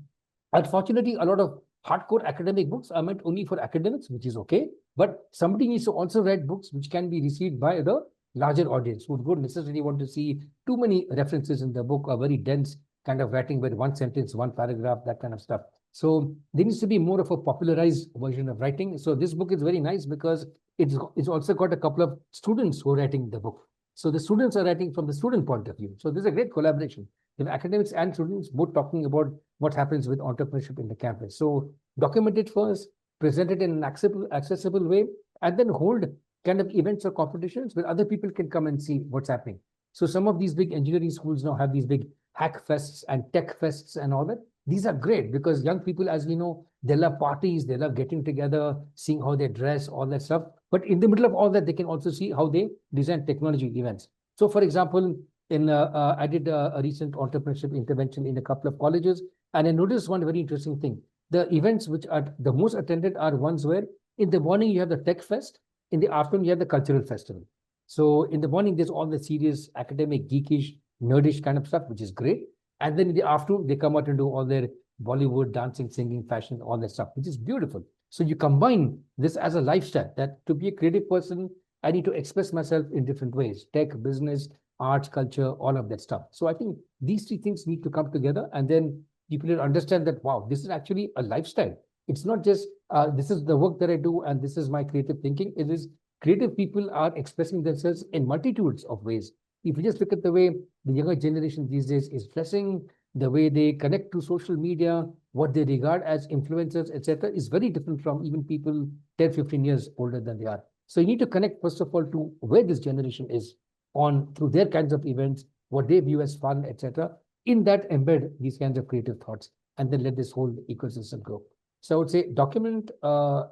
unfortunately, a lot of hardcore academic books are meant only for academics, which is okay. But somebody needs to also write books which can be received by the larger audience who don't necessarily want to see too many references in the book or very dense kind of writing with one sentence, one paragraph, that kind of stuff. So there needs to be more of a popularized version of writing. So this book is very nice because it's also got a couple of students who are writing the book. So the students are writing from the student point of view. So there's a great collaboration. You have academics and students both talking about what happens with entrepreneurship in the campus. So document it first, present it in an accessible way, and then hold kind of events or competitions where other people can come and see what's happening. So some of these big engineering schools now have these big hack fests and tech fests and all that. These are great because young people, as we know, they love parties, they love getting together, seeing how they dress, all that stuff. But in the middle of all that, they can also see how they design technology events. So for example, I did a recent entrepreneurship intervention in a couple of colleges, and I noticed one very interesting thing. The events which are the most attended are ones where in the morning you have the tech fest, in the afternoon you have the cultural festival. So in the morning, there's all the serious academic, geekish, nerdish kind of stuff, which is great. And then in the afternoon, they come out and do all their Bollywood, dancing, singing, fashion, all that stuff, which is beautiful. So you combine this as a lifestyle, that to be a creative person, I need to express myself in different ways: tech, business, arts, culture, all of that stuff. So I think these three things need to come together, and then people will understand that, wow, this is actually a lifestyle. It's not just, this is the work that I do and this is my creative thinking. It is creative people are expressing themselves in multitudes of ways. If you just look at the way the younger generation these days is dressing, the way they connect to social media, what they regard as influencers, etc., is very different from even people 10, 15 years older than they are. So you need to connect, first of all, to where this generation is on through their kinds of events, what they view as fun, etc. In that, embed these kinds of creative thoughts, and then let this whole ecosystem grow. So I would say document,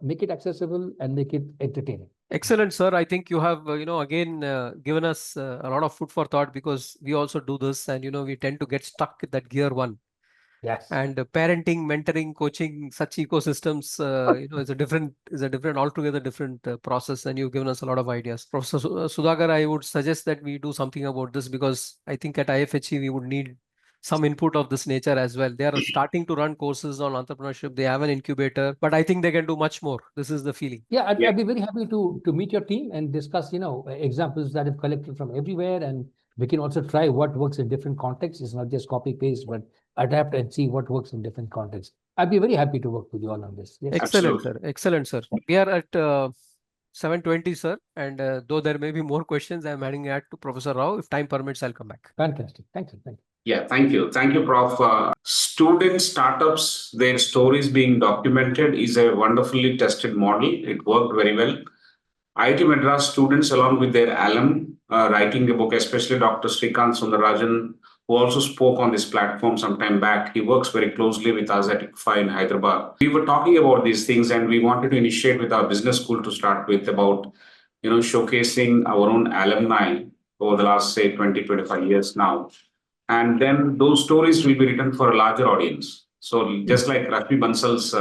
make it accessible, and make it entertaining. Excellent, sir. I think you have, again, given us a lot of food for thought, because we also do this, and, we tend to get stuck at that gear one. Yes. And parenting, mentoring, coaching, such ecosystems, is a different, altogether different process. And you've given us a lot of ideas. Professor Sudhakar, I would suggest that we do something about this, because I think at IFHE we would need some input of this nature as well. They are starting to run courses on entrepreneurship. They have an incubator, but I think they can do much more. This is the feeling. Yeah, I'd be very happy to meet your team and discuss, examples that I've collected from everywhere, and we can also try what works in different contexts. It's not just copy paste, but adapt and see what works in different contexts. I'd be very happy to work with you all on this. Yes. Excellent, sir. Excellent, sir. We are at 7:20, sir. And though there may be more questions, I'm handing it to Professor Rao. If time permits, I'll come back. Fantastic. Thank you. Thank you. Yeah, thank you. Thank you, Prof. Student startups, their stories being documented is a wonderfully tested model. It worked very well. IIT Madras students, along with their alum, writing the book, especially Dr. Srikanth Sundararajan, who also spoke on this platform some time back. He works very closely with us at ICFAI in Hyderabad. We were talking about these things, and we wanted to initiate with our business school to start with about, showcasing our own alumni over the last, say, 20, 25 years now. And then those stories will be written for a larger audience. So just like Rashmi Bansal's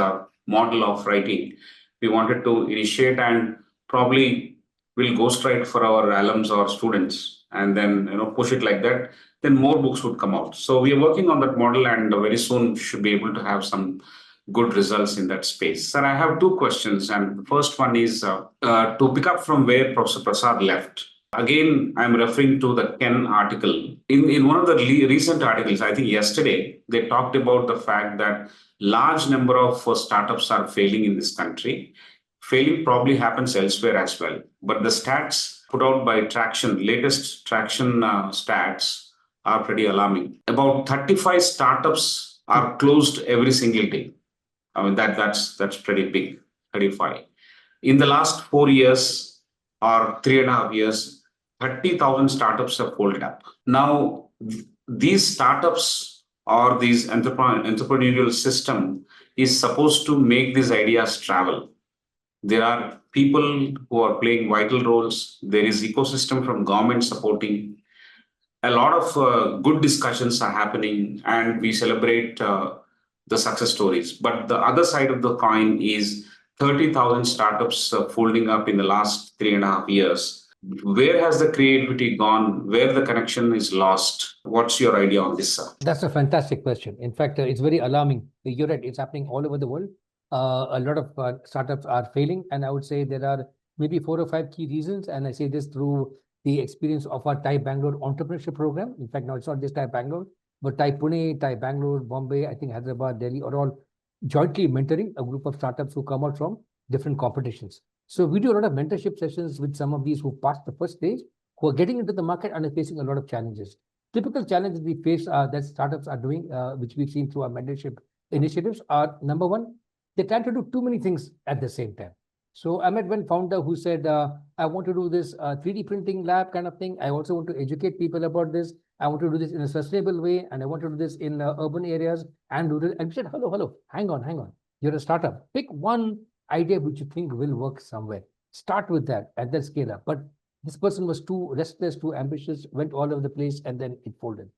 model of writing, we wanted to initiate, and probably we'll ghostwrite for our alums or students, and then push it like that. Then more books would come out. So we are working on that model, and very soon should be able to have some good results in that space. Sir, I have two questions, and the first one is to pick up from where Professor Prasad left. Again, I'm referring to the Ken article. In one of the recent articles, I think yesterday, they talked about the fact that large number of startups are failing in this country. Failing probably happens elsewhere as well. But the stats put out by Traction, latest Traction stats are pretty alarming. About 35 startups are closed every single day. I mean, that's pretty big, 35. In the last 4 years or 3.5 years, 30,000 startups have folded up. Now, these startups or these entrepreneurial system is supposed to make these ideas travel. There are people who are playing vital roles. There is ecosystem from government supporting. A lot of good discussions are happening, and we celebrate the success stories. But the other side of the coin is 30,000 startups folding up in the last 3.5 years. Where has the creativity gone? Where the connection is lost? What's your idea on this, sir? That's a fantastic question. In fact, it's very alarming. You're right, it's happening all over the world. A lot of startups are failing, and I would say there are maybe 4 or 5 key reasons. And I say this through the experience of our TiE Bangalore entrepreneurship program. In fact, now it's not just TiE Bangalore, but TiE Pune, TiE Bangalore, Bombay, I think Hyderabad, Delhi are all jointly mentoring a group of startups who come out from different competitions. So we do a lot of mentorship sessions with some of these who passed the first stage, who are getting into the market and are facing a lot of challenges. Typical challenges we face that startups are doing, which we've seen through our mentorship initiatives, are number one, they try to do too many things at the same time. So I met one founder who said, I want to do this 3D printing lab kind of thing. I also want to educate people about this. I want to do this in a sustainable way, and I want to do this in urban areas and rural. And we said, hello, hang on. You're a startup. Pick one idea which you think will work somewhere. Start with that and then scale up. But this person was too restless, too ambitious, went all over the place, and then it folded.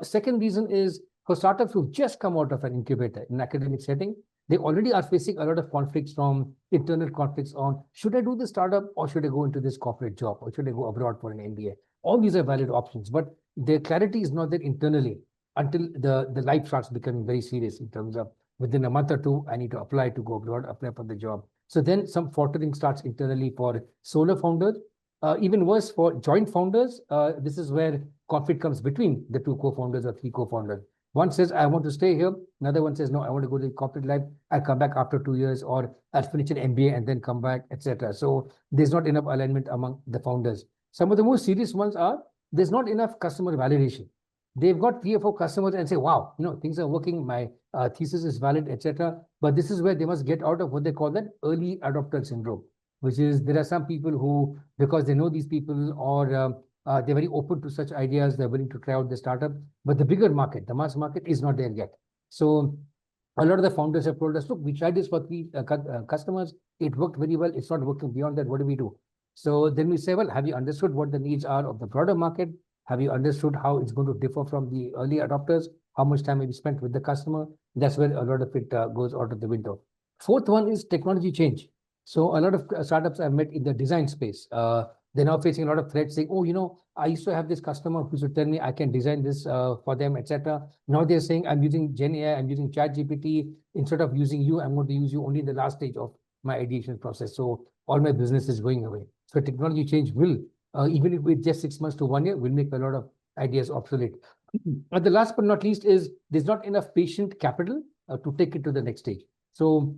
Second reason is for startups who've just come out of an incubator in an academic setting, they already are facing a lot of conflicts from internal conflicts on, should I do this startup or should I go into this corporate job or should I go abroad for an MBA? All these are valid options, but their clarity is not there internally until the life starts becoming very serious in terms of within a month or two, I need to apply to go abroad, apply for the job. So then some faltering starts internally for solo founders. Even worse for joint founders, this is where conflict comes between the 2 co-founders or 3 co-founders. One says, I want to stay here. Another one says, no, I want to go to the corporate life. I'll come back after 2 years, or I'll finish an MBA and then come back, etc. So there's not enough alignment among the founders. Some of the most serious ones are, there's not enough customer validation. They've got 3 or 4 customers and say, wow, things are working, my thesis is valid, etc. But this is where they must get out of what they call that early adopter syndrome, which is there are some people who, because they know these people or they're very open to such ideas, they're willing to try out the startup, but the bigger market, the mass market is not there yet. So a lot of the founders have told us, look, we tried this for 3 customers, it worked very well, it's not working beyond that, what do we do? So then we say, well, have you understood what the needs are of the broader market? Have you understood how it's going to differ from the early adopters? How much time have you spent with the customer? That's where a lot of it goes out of the window. Fourth one is technology change. So a lot of startups I've met in the design space, they're now facing a lot of threats saying, oh, I used to have this customer who used to tell me I can design this for them, etc. Now they're saying I'm using Gen AI, I'm using ChatGPT. Instead of using you, I'm going to use you only in the last stage of my ideation process. So all my business is going away. So technology change will, even if with just 6 months to 1 year, will make a lot of ideas obsolete. And the last but not least is there's not enough patient capital to take it to the next stage. So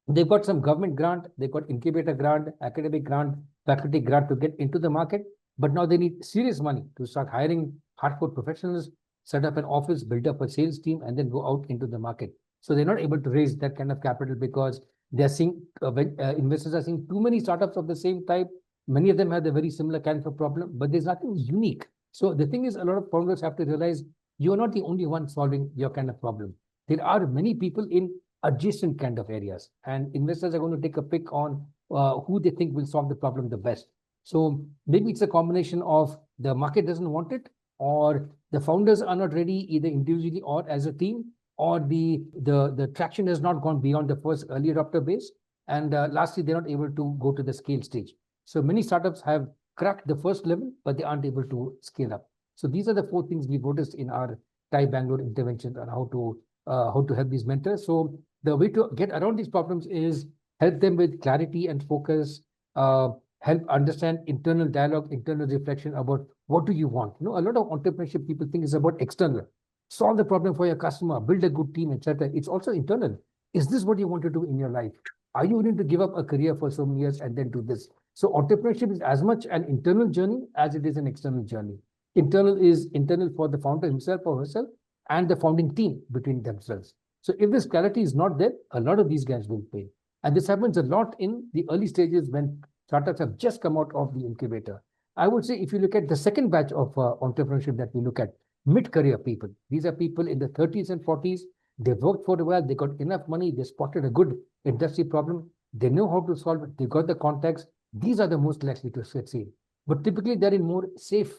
they've got some government grant, they've got incubator grant, academic grant, faculty grant to get into the market, but now they need serious money to start hiring hardcore professionals, set up an office, build up a sales team, and then go out into the market. So they're not able to raise that kind of capital because they're seeing, investors are seeing too many startups of the same type. Many of them have a very similar kind of problem, but there's nothing unique. So the thing is, a lot of founders have to realize you're not the only one solving your kind of problem. There are many people in adjacent kind of areas, and investors are going to take a pick on who they think will solve the problem the best. So maybe it's a combination of the market doesn't want it, or the founders are not ready either individually or as a team, or the traction has not gone beyond the first early adopter base. And lastly, they're not able to go to the scale stage. So many startups have cracked the first level, but they aren't able to scale up. So these are the 4 things we've noticed in our TiE Bangalore intervention on how to help these mentors. So the way to get around these problems is help them with clarity and focus, help understand internal dialogue, internal reflection about what do you want. A lot of entrepreneurship people think is about external. Solve the problem for your customer, build a good team, etc. It's also internal. Is this what you want to do in your life? Are you willing to give up a career for so many years and then do this? So entrepreneurship is as much an internal journey as it is an external journey. Internal is internal for the founder himself or herself and the founding team between themselves. So if this clarity is not there, a lot of these guys will fail. And this happens a lot in the early stages when startups have just come out of the incubator. I would say if you look at the second batch of entrepreneurship that we look at, mid-career people. These are people in the 30s and 40s. They worked for a while, they got enough money, they spotted a good industry problem, they know how to solve it, they got the contacts. These are the most likely to succeed. But typically, they're in more safe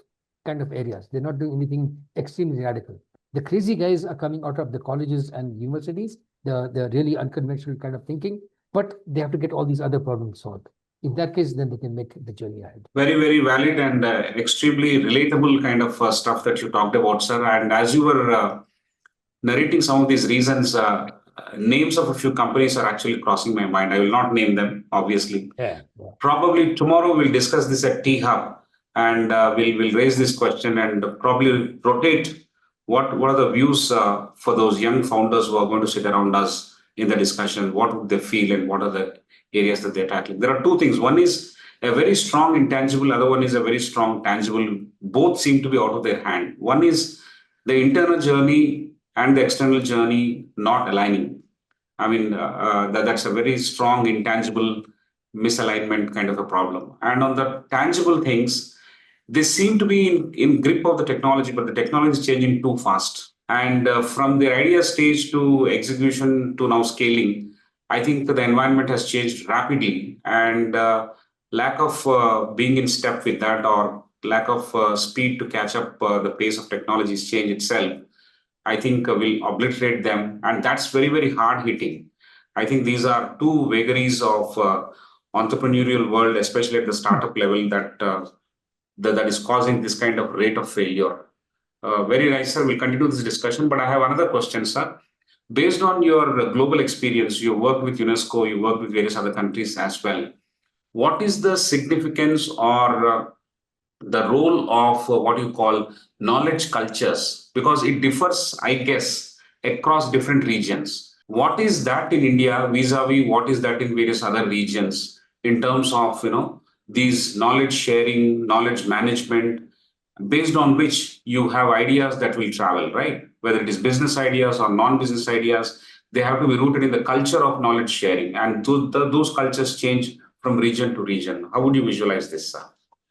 kind of areas. They're not doing anything extremely radical. The crazy guys are coming out of the colleges and universities, the really unconventional kind of thinking, but they have to get all these other problems solved. In that case, then they can make the journey ahead. Very, very valid and extremely relatable kind of stuff that you talked about, sir. And as you were narrating some of these reasons, names of a few companies are actually crossing my mind. I will not name them, obviously. Yeah. Probably tomorrow we'll discuss this at T-Hub, and we'll raise this question and probably rotate what are the views for those young founders who are going to sit around us in the discussion. What would they feel and what are the areas that they're tackling? There are two things. One is a very strong intangible, other one is a very strong tangible. Both seem to be out of their hand. One is the internal journey and the external journey not aligning. I mean, that's a very strong intangible misalignment kind of a problem. And on the tangible things, they seem to be in grip of the technology, but the technology is changing too fast. And from the idea stage to execution to now scaling, I think the environment has changed rapidly, and lack of being in step with that, or lack of speed to catch up the pace of technology's change itself, I think will obliterate them. And that's very, very hard hitting. I think these are two vagaries of entrepreneurial world, especially at the startup level, that is causing this kind of rate of failure. Very nice, sir. We'll continue this discussion, but I have another question, sir. Based on your global experience, you work with UNESCO, you work with various other countries as well. What is the significance or the role of what you call knowledge cultures? Because it differs, I guess, across different regions. What is that in India vis-a-vis what is that in various other regions in terms of, these knowledge sharing, knowledge management, based on which you have ideas that will travel, right? Whether it is business ideas or non-business ideas, they have to be rooted in the culture of knowledge sharing. And those cultures change from region to region. How would you visualize this, sir?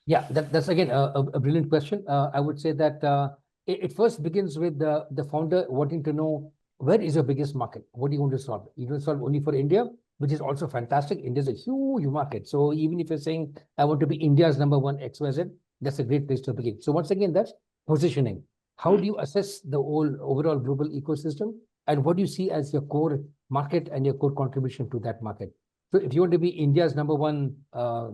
Yeah, that's again a brilliant question. I would say that it first begins with the founder wanting to know, where is your biggest market? What do you want to solve? You want to solve only for India, which is also fantastic. India is a huge market. So even if you're saying, I want to be India's number one XYZ, that's a great place to begin. So once again, that's positioning. How do you assess the whole overall global ecosystem? And what do you see as your core market and your core contribution to that market? So if you want to be India's number one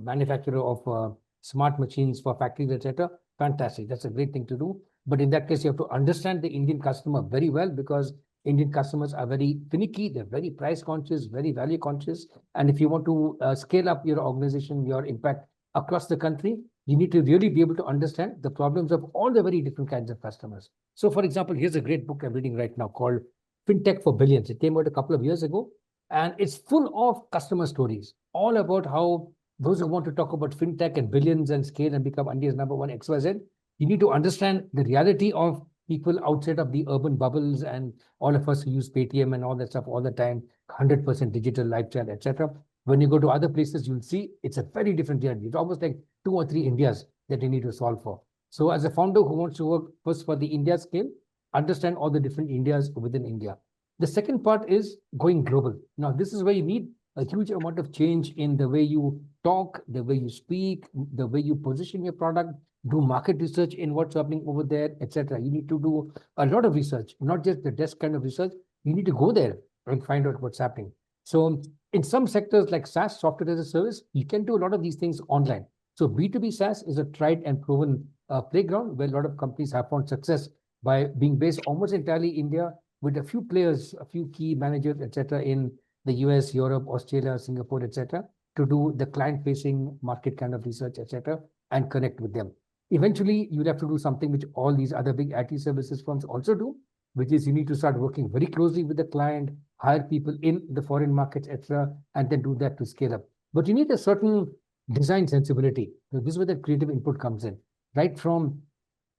manufacturer of smart machines for factories, etc., fantastic. That's a great thing to do. But in that case, you have to understand the Indian customer very well, because Indian customers are very finicky, they're very price conscious, very value conscious. And if you want to scale up your organization, your impact across the country, you need to really be able to understand the problems of all the very different kinds of customers. So for example, here's a great book I'm reading right now called FinTech for Billions. It came out a couple of years ago, and it's full of customer stories, all about how those who want to talk about FinTech and billions and scale and become India's number one XYZ, you need to understand the reality of people outside of the urban bubbles and all of us who use Paytm and all that stuff all the time, 100% digital lifestyle, etc. When you go to other places, you'll see it's a very different journey. It's almost like 2 or 3 Indias that you need to solve for. So as a founder who wants to work first for the India scale, understand all the different Indias within India. The second part is going global. Now, this is where you need a huge amount of change in the way you talk, the way you speak, the way you position your product, do market research in what's happening over there, etc. You need to do a lot of research, not just the desk kind of research. You need to go there and find out what's happening. So in some sectors like SaaS, software as a service, you can do a lot of these things online. So B2B SaaS is a tried and proven playground where a lot of companies have found success by being based almost entirely in India, with a few players, a few key managers, etc. in the US, Europe, Australia, Singapore, etc., to do the client-facing market kind of research, etc., and connect with them. Eventually, you'll have to do something which all these other big IT services firms also do, which is you need to start working very closely with the client, hire people in the foreign markets, etc., and then do that to scale up. But you need a certain design sensibility. So this is where the creative input comes in, right from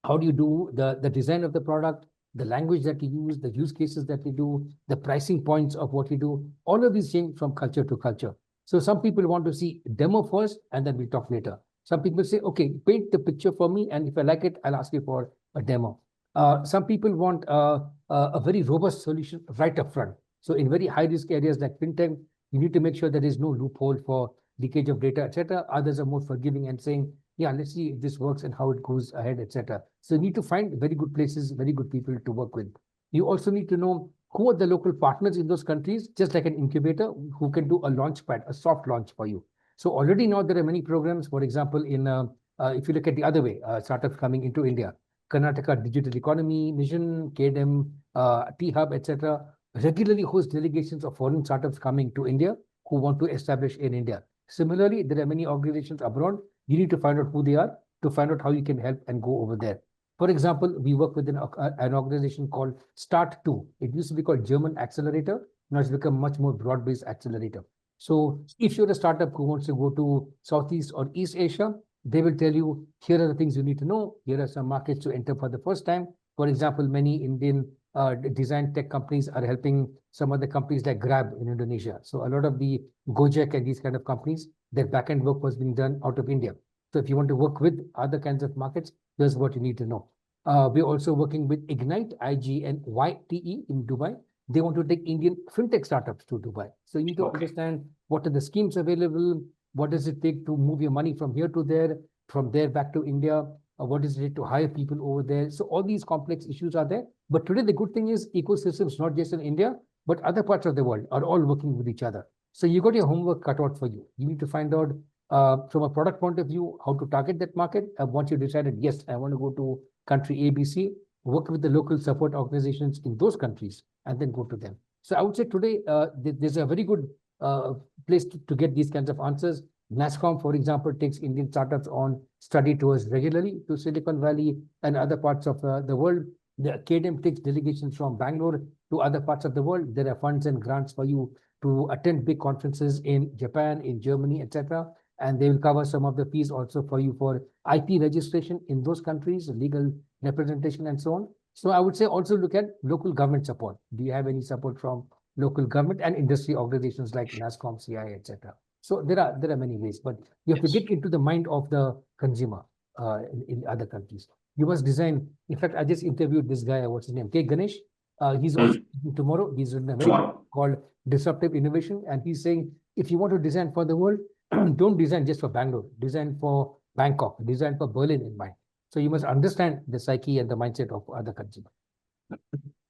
how do you do the design of the product, the language that you use, the use cases that you do, the pricing points of what you do, all of these change from culture to culture. So some people want to see demo first, and then we talk later. Some people say, okay, paint the picture for me, and if I like it, I'll ask you for a demo. Some people want a very robust solution right up front. So in very high risk areas like fintech, you need to make sure there is no loophole for leakage of data, etc. Others are more forgiving and saying, yeah, let's see if this works and how it goes ahead, etc. So you need to find very good places, very good people to work with. You also need to know who are the local partners in those countries, just like an incubator who can do a launch pad, a soft launch for you. So already now there are many programs, for example, in if you look at the other way, startups coming into India, Karnataka Digital Economy Mission, KDM, T-Hub, etc., regularly host delegations of foreign startups coming to India who want to establish in India. Similarly, there are many organizations abroad. You need to find out who they are to find out how you can help and go over there. For example, we work with an organization called Start2. It used to be called German Accelerator. Now it's become much more broad-based accelerator. So if you're a startup who wants to go to Southeast or East Asia, they will tell you, here are the things you need to know. Here are some markets to enter for the first time. For example, many Indian design tech companies are helping some other companies like Grab in Indonesia. So a lot of the Gojek and these kind of companies, their backend work was being done out of India. So if you want to work with other kinds of markets, here's what you need to know. We're also working with Ignite, IGNYTE in Dubai. They want to take Indian fintech startups to Dubai. So you need to understand what are the schemes available, what does it take to move your money from here to there, from there back to India, what does it take to hire people over there. So all these complex issues are there. But today the good thing is ecosystems, not just in India, but other parts of the world are all working with each other. So you got your homework cut out for you. You need to find out from a product point of view, how to target that market. Once you decided, yes, I want to go to country ABC, work with the local support organizations in those countries, and then go to them. So I would say today, there's a very good place to get these kinds of answers. NASSCOM, for example, takes Indian startups on study tours regularly to Silicon Valley and other parts of the world. The KDM takes delegations from Bangalore to other parts of the world. There are funds and grants for you to attend big conferences in Japan, in Germany, etc. And they will cover some of the fees also for you for IP registration in those countries, legal representation, and so on. So I would say also look at local government support. Do you have any support from local government and industry organizations like NASSCOM, CI, etc.? So there are many ways, but you have to get into the mind of the consumer in other countries. You must design. In fact, I just interviewed this guy. What's his name? K. Ganesh. He's also tomorrow. He's in a very called Disruptive Innovation, and he's saying if you want to design for the world, don't design just for Bangalore. Design for Bangkok. Design for Berlin in mind. So you must understand the psyche and the mindset of other consumers.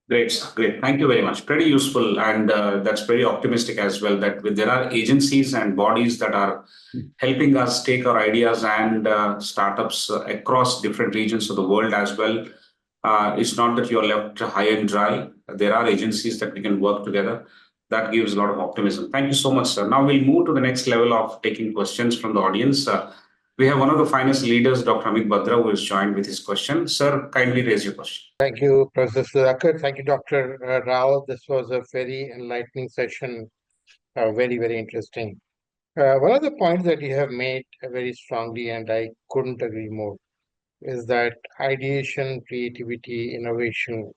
Great, great. Thank you very much. Pretty useful, and that's very optimistic as well. That there are agencies and bodies that are helping us take our ideas and startups across different regions of the world as well. It's not that you're left high and dry. There are agencies that we can work together. That gives a lot of optimism. Thank you so much, sir. Now we'll move to the next level of taking questions from the audience. We have one of the finest leaders, Dr. Amit Badra, who has joined with his question. Sir, kindly raise your question. Thank you, Professor Sudhakar. Thank you, Dr. Rao. This was a very enlightening session, very, very interesting. One of the points that you have made very strongly, and I couldn't agree more, is that ideation, creativity, innovation,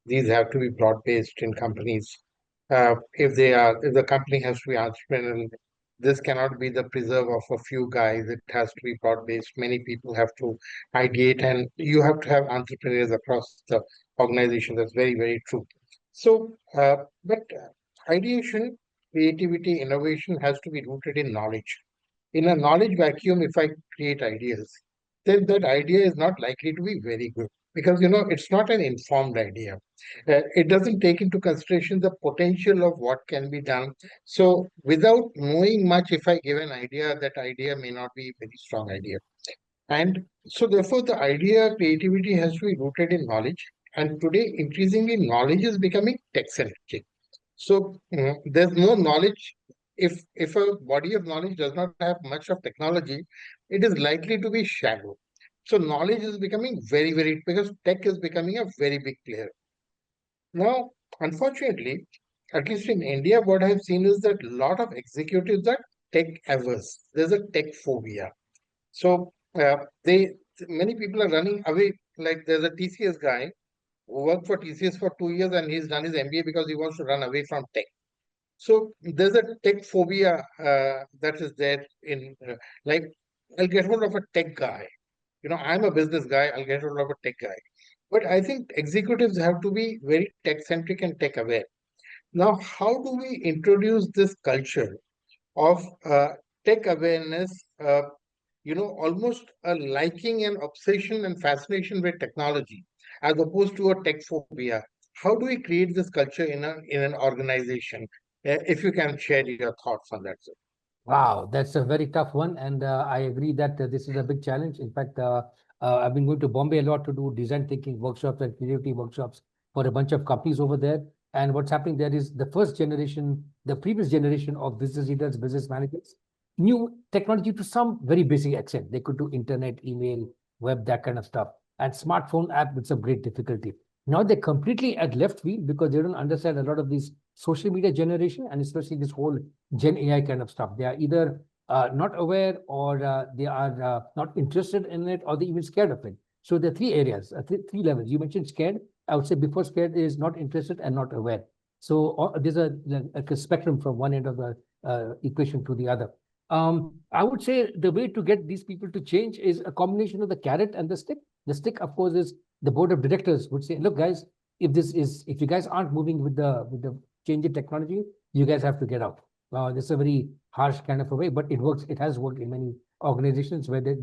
these have to be broad-based in companies. If the company has to be entrepreneurial, this cannot be the preserve of a few guys. It has to be broad-based. Many people have to ideate, and you have to have entrepreneurs across the organization. That's very, very true. So, but ideation, creativity, innovation has to be rooted in knowledge. In a knowledge vacuum, if I create ideas, then that idea is not likely to be very good because it's not an informed idea. It doesn't take into consideration the potential of what can be done. So without knowing much, if I give an idea, that idea may not be a very strong idea. And so therefore the idea creativity has to be rooted in knowledge. And today increasingly knowledge is becoming tech-centric. So there's no knowledge. If a body of knowledge does not have much of technology, it is likely to be shallow. So knowledge is becoming very, very, because tech is becoming a very big player. Now, unfortunately, at least in India, what I've seen is that a lot of executives are tech averse. There's a tech phobia. So many people are running away. Like there's a TCS guy who worked for TCS for 2 years and he's done his MBA because he wants to run away from tech. So there's a tech phobia that is there in like I'll get hold of a tech guy. I'm a business guy. I'll get hold of a tech guy. But I think executives have to be very tech-centric and tech-aware. Now, how do we introduce this culture of tech awareness, almost a liking and obsession and fascination with technology, as opposed to a tech phobia? How do we create this culture in an organization? If you can share your thoughts on that, sir. Wow, that's a very tough one. And I agree that this is a big challenge. In fact, I've been going to Bombay a lot to do design thinking workshops and creativity workshops for a bunch of companies over there. And what's happening there is the first generation, the previous generation of business leaders, business managers, knew technology to some very basic extent. They could do internet, email, web, that kind of stuff, and smartphone app with some great difficulty. Now they're completely at left field because they don't understand a lot of these social media generation and especially this whole Gen AI kind of stuff. They are either not aware or they are not interested in it or they're even scared of it. So there are three areas, three levels. You mentioned scared. I would say before scared is not interested and not aware. So there's a spectrum from one end of the equation to the other. I would say the way to get these people to change is a combination of the carrot and the stick. The stick, of course, is the board of directors would say, look, guys, if you guys aren't moving with the change in technology, you guys have to get out. This is a very harsh kind of a way, but it works. It has worked in many organizations where the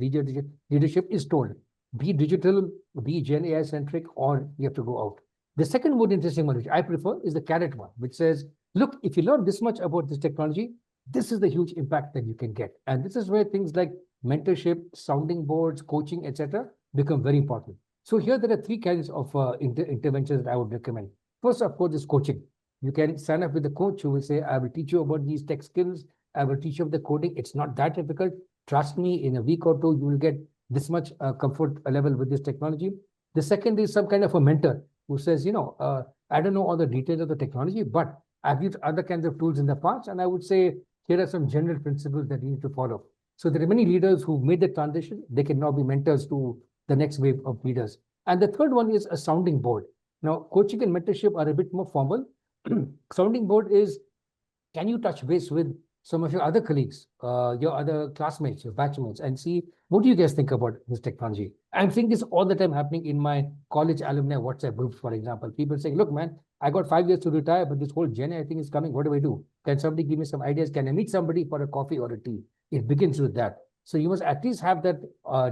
leadership is told, be digital, be Gen AI centric, or you have to go out. The second more interesting one, which I prefer, is the carrot one, which says, look, if you learn this much about this technology, this is the huge impact that you can get. And this is where things like mentorship, sounding boards, coaching, etc., become very important. So here there are three kinds of interventions that I would recommend. First, of course, is coaching. You can sign up with a coach who will say, I will teach you about these tech skills. I will teach you the coding. It's not that difficult. Trust me, in a week or two, you will get this much comfort level with this technology. The second is some kind of a mentor who says, I don't know all the details of the technology, but I've used other kinds of tools in the past. And I would say, here are some general principles that you need to follow. So there are many leaders who made the transition. They can now be mentors to the next wave of leaders. And the third one is a sounding board. Now, coaching and mentorship are a bit more formal. Sounding board is, can you touch base with some of your other colleagues, your other classmates, your batchmates, and see what do you guys think about this technology? I'm seeing this all the time happening in my college alumni WhatsApp groups, for example. People saying, look, man, I got 5 years to retire, but this whole Gen AI thing is coming. What do I do? Can somebody give me some ideas? Can I meet somebody for a coffee or a tea? It begins with that. So you must at least have that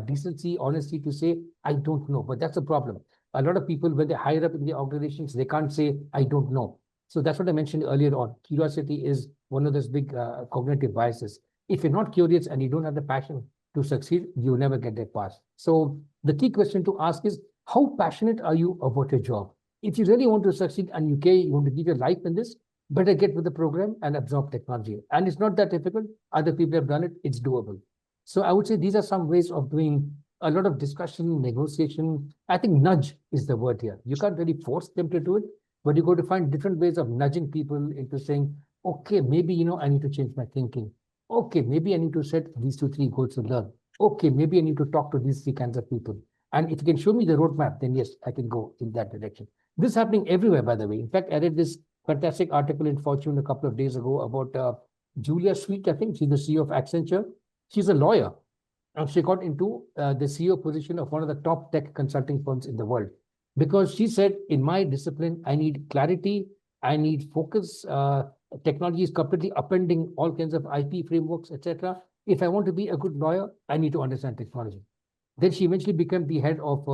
decency, honesty to say, I don't know. But that's a problem. A lot of people, when they hire up in the organizations, they can't say, I don't know. So that's what I mentioned earlier on. Curiosity is one of those big cognitive biases. If you're not curious and you don't have the passion to succeed, you'll never get that pass. So the key question to ask is, how passionate are you about your job? If you really want to succeed and you want to give your life in this, better get with the program and absorb technology. And it's not that difficult. Other people have done it. It's doable. So I would say these are some ways of doing a lot of discussion, negotiation. I think nudge is the word here. You can't really force them to do it, but you got to find different ways of nudging people into saying, okay, maybe, I need to change my thinking. Okay, maybe I need to set these 2-3 goals to learn. Okay, maybe I need to talk to these 3 kinds of people. And if you can show me the roadmap, then yes, I can go in that direction. This is happening everywhere, by the way. In fact, I read this fantastic article in Fortune a couple of days ago about Julia Sweet, I think. She's the CEO of Accenture. She's a lawyer. And she got into the CEO position of one of the top tech consulting firms in the world. Because she said, in my discipline, I need clarity, I need focus. Technology is completely upending all kinds of IP frameworks, etc. If I want to be a good lawyer, I need to understand technology. Then she eventually became the head of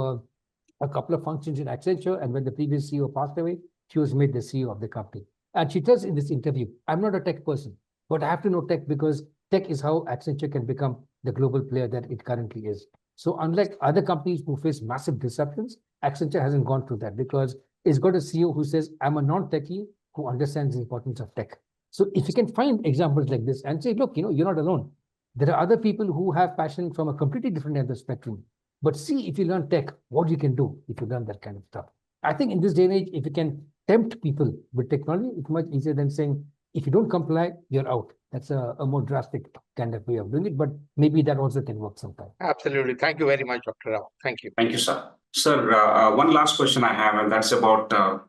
a couple of functions in Accenture. And when the previous CEO passed away, she was made the CEO of the company. And she tells in this interview, I'm not a tech person, but I have to know tech because tech is how Accenture can become the global player that it currently is. So unlike other companies who face massive disruptions, Accenture hasn't gone through that because it's got a CEO who says, I'm a non-techie who understands the importance of tech. So if you can find examples like this and say, look, you're not alone. There are other people who have passion from a completely different end of the spectrum. But see, if you learn tech, what you can do if you learn that kind of stuff. I think in this day and age, if you can tempt people with technology, it's much easier than saying, if you don't comply, you're out. That's a more drastic kind of way of doing it, but maybe that also can work sometimes. Absolutely. Thank you very much, Dr. Rao. Thank you. Thank you, sir. Sir, one last question I have, and that's about the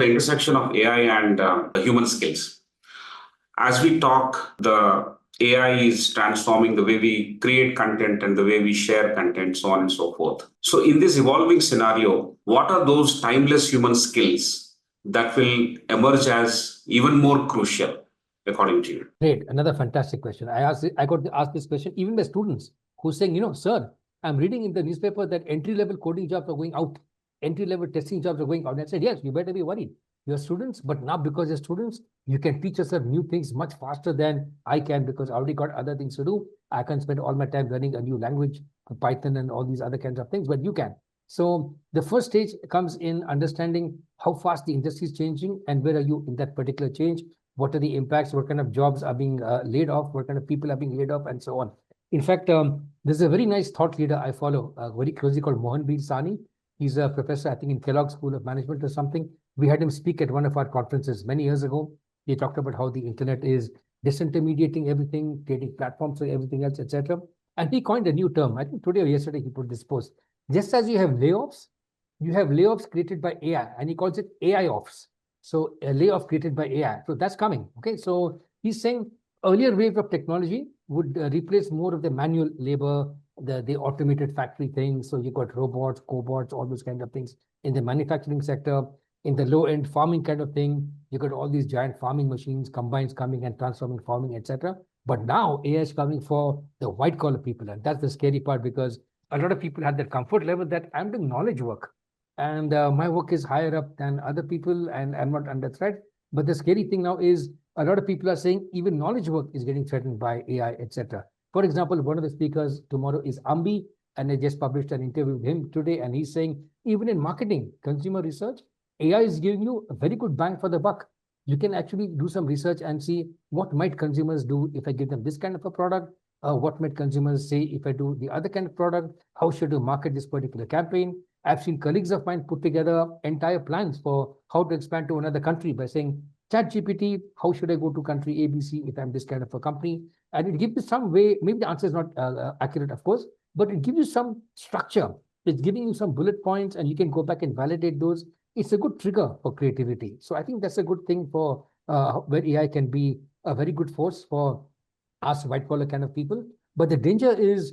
intersection of AI and human skills. As we talk, the AI is transforming the way we create content and the way we share content, so on and so forth. So in this evolving scenario, what are those timeless human skills that will emerge as even more crucial, according to you? Great, another fantastic question. I got to ask this question even by students who saying, sir, I'm reading in the newspaper that entry-level coding jobs are going out, entry-level testing jobs are going out. And I said, yes, you better be worried. You're students, but now because you're students, you can teach yourself new things much faster than I can because I already got other things to do. I can spend all my time learning a new language, Python and all these other kinds of things, but you can. So the first stage comes in understanding how fast the industry is changing and where are you in that particular change. What are the impacts? What kind of jobs are being laid off? What kind of people are being laid off, and so on. In fact, there's a very nice thought leader I follow very closely called Mohan Sani. He's a professor, I think, in Kellogg School of Management or something. We had him speak at one of our conferences many years ago. He talked about how the internet is disintermediating everything, creating platforms for everything else, etc. And he coined a new term. I think today or yesterday he put this post. Just as you have layoffs created by AI, and he calls it AI offs. So a layoff created by AI. So that's coming. Okay. So he's saying earlier wave of technology would replace more of the manual labor, the automated factory things. So you got robots, cobots, all those kind of things in the manufacturing sector. In the low-end farming kind of thing, you got all these giant farming machines, combines coming and transforming farming, etc. But now AI is coming for the white-collar people. And that's the scary part because a lot of people have that comfort level that I'm doing knowledge work. And my work is higher up than other people and I'm not under threat. But the scary thing now is a lot of people are saying even knowledge work is getting threatened by AI, etc. For example, one of the speakers tomorrow is Ambi, and I just published an interview with him today, and he's saying even in marketing, consumer research, AI is giving you a very good bang for the buck. You can actually do some research and see what might consumers do if I give them this kind of a product, what might consumers say if I do the other kind of product, how should I market this particular campaign. I've seen colleagues of mine put together entire plans for how to expand to another country by saying, ChatGPT, how should I go to country ABC if I'm this kind of a company? And it gives you some way, maybe the answer is not accurate, of course, but it gives you some structure. It's giving you some bullet points and you can go back and validate those. It's a good trigger for creativity. So I think that's a good thing for where AI can be a very good force for us white collar kind of people. But the danger is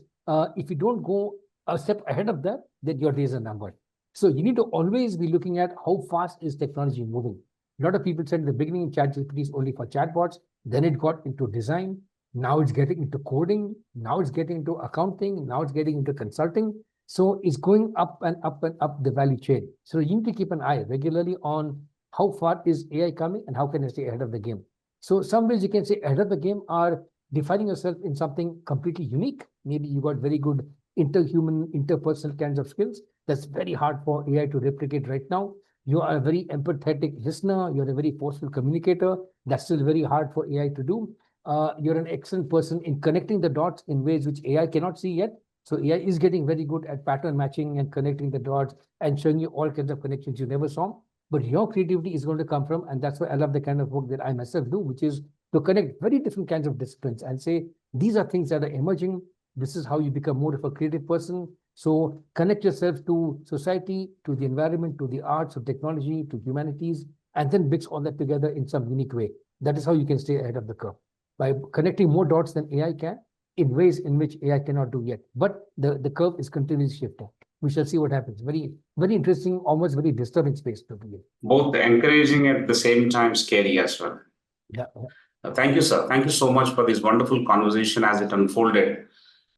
if you don't go a step ahead of that, then your days are numbered. So you need to always be looking at how fast is technology moving. A lot of people said in the beginning, ChatGPT is only for chatbots. Then it got into design. Now it's getting into coding. Now it's getting into accounting. Now it's getting into consulting. So it's going up and up and up the value chain. So you need to keep an eye regularly on how far is AI coming and how can I stay ahead of the game. So some ways you can say ahead of the game are defining yourself in something completely unique. Maybe you got very good interhuman, interpersonal kinds of skills. That's very hard for AI to replicate right now. You are a very empathetic listener. You're a very forceful communicator. That's still very hard for AI to do. You're an excellent person in connecting the dots in ways which AI cannot see yet. So AI is getting very good at pattern matching and connecting the dots and showing you all kinds of connections you never saw. But your creativity is going to come from, and that's why I love the kind of work that I myself do, which is to connect very different kinds of disciplines and say, these are things that are emerging. This is how you become more of a creative person. So connect yourself to society, to the environment, to the arts, to technology, to humanities, and then mix all that together in some unique way. That is how you can stay ahead of the curve. By connecting more dots than AI can, in ways in which AI cannot do yet. But the curve is continuously shifting. We shall see what happens. Very, very interesting, almost very disturbing space to be in. Both encouraging at the same time scary as well. Yeah. Thank you, sir. Thank you so much for this wonderful conversation as it unfolded.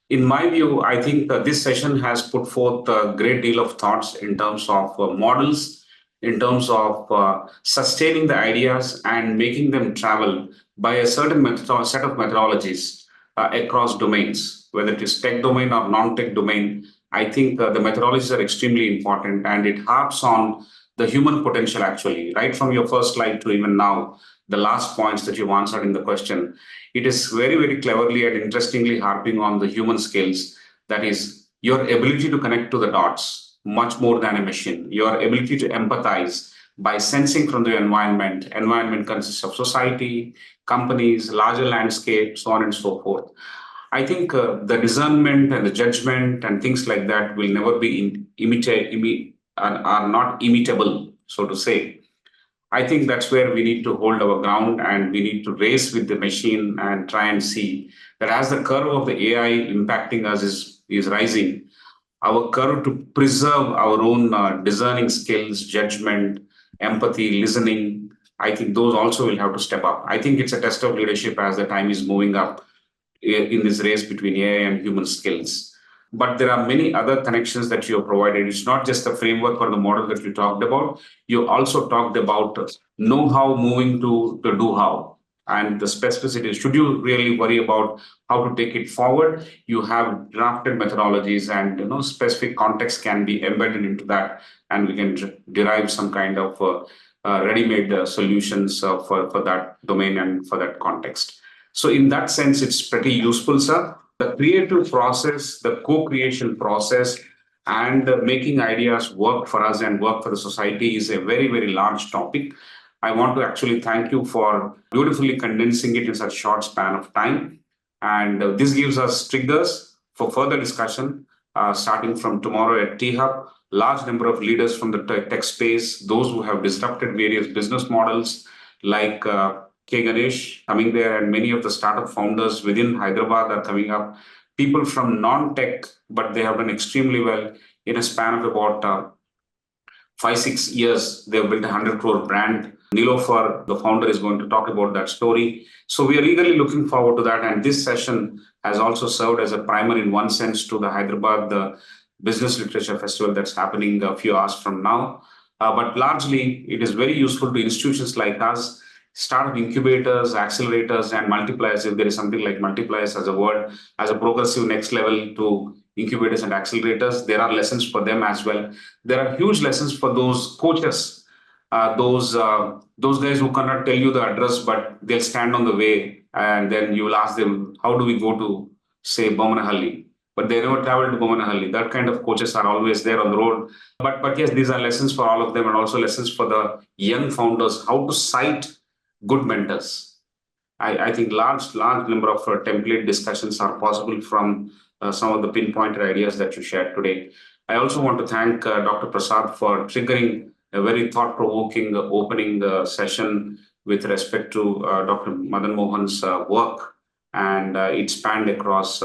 In my view, I think this session has put forth a great deal of thoughts in terms of models, in terms of sustaining the ideas and making them travel by a certain set of methodologies across domains, whether it is tech domain or non-tech domain. I think the methodologies are extremely important and it harps on the human potential actually, right from your first slide to even now, the last points that you've answered in the question. It is very, very cleverly and interestingly harping on the human skills. That is your ability to connect to the dots much more than a machine, your ability to empathize by sensing from the environment. Environment consists of society, companies, larger landscape, so on and so forth. I think the discernment and the judgment and things like that will never be are not imitable, so to say. I think that's where we need to hold our ground, and we need to race with the machine and try and see that as the curve of the AI impacting us is rising, our curve to preserve our own discerning skills, judgment, empathy, listening, I think those also will have to step up. I think it's a test of leadership as the time is moving up in this race between AI and human skills. But there are many other connections that you have provided. It's not just the framework or the model that you talked about. You also talked about know-how moving to do-how and the specificity. Should you really worry about how to take it forward? You have drafted methodologies, and specific context can be embedded into that, and we can derive some kind of ready-made solutions for that domain and for that context. So in that sense, it's pretty useful, sir. The creative process, the co-creation process, and making ideas work for us and work for the society is a very, very large topic. I want to actually thank you for beautifully condensing it in such a short span of time. And this gives us triggers for further discussion, starting from tomorrow at T-Hub. Large number of leaders from the tech space, those who have disrupted various business models like K. Ganesh coming there, and many of the startup founders within Hyderabad are coming up. People from non-tech, but they have done extremely well in a span of about 5-6 years. They've built a 100 crore brand. Nilofer, the founder, is going to talk about that story. So we are eagerly looking forward to that. And this session has also served as a primer in one sense to the Hyderabad the Business Literature Festival that's happening a few hours from now. But largely, it is very useful to institutions like us, startup incubators, accelerators, and multipliers. If there is something like multipliers as a word, as a progressive next level to incubators and accelerators, there are lessons for them as well. There are huge lessons for those coaches, those guys who cannot tell you the address, but they'll stand on the way, and then you will ask them, how do we go to, say, Bomanahalli? But they never traveled to Bomanahalli. That kind of coaches are always there on the road. But yes, these are lessons for all of them, and also lessons for the young founders, how to cite good mentors. I think large number of template discussions are possible from some of the pinpointed ideas that you shared today. I also want to thank Dr. Prasad for triggering a very thought-provoking opening session with respect to Dr. Madanmohan's work, and it spanned across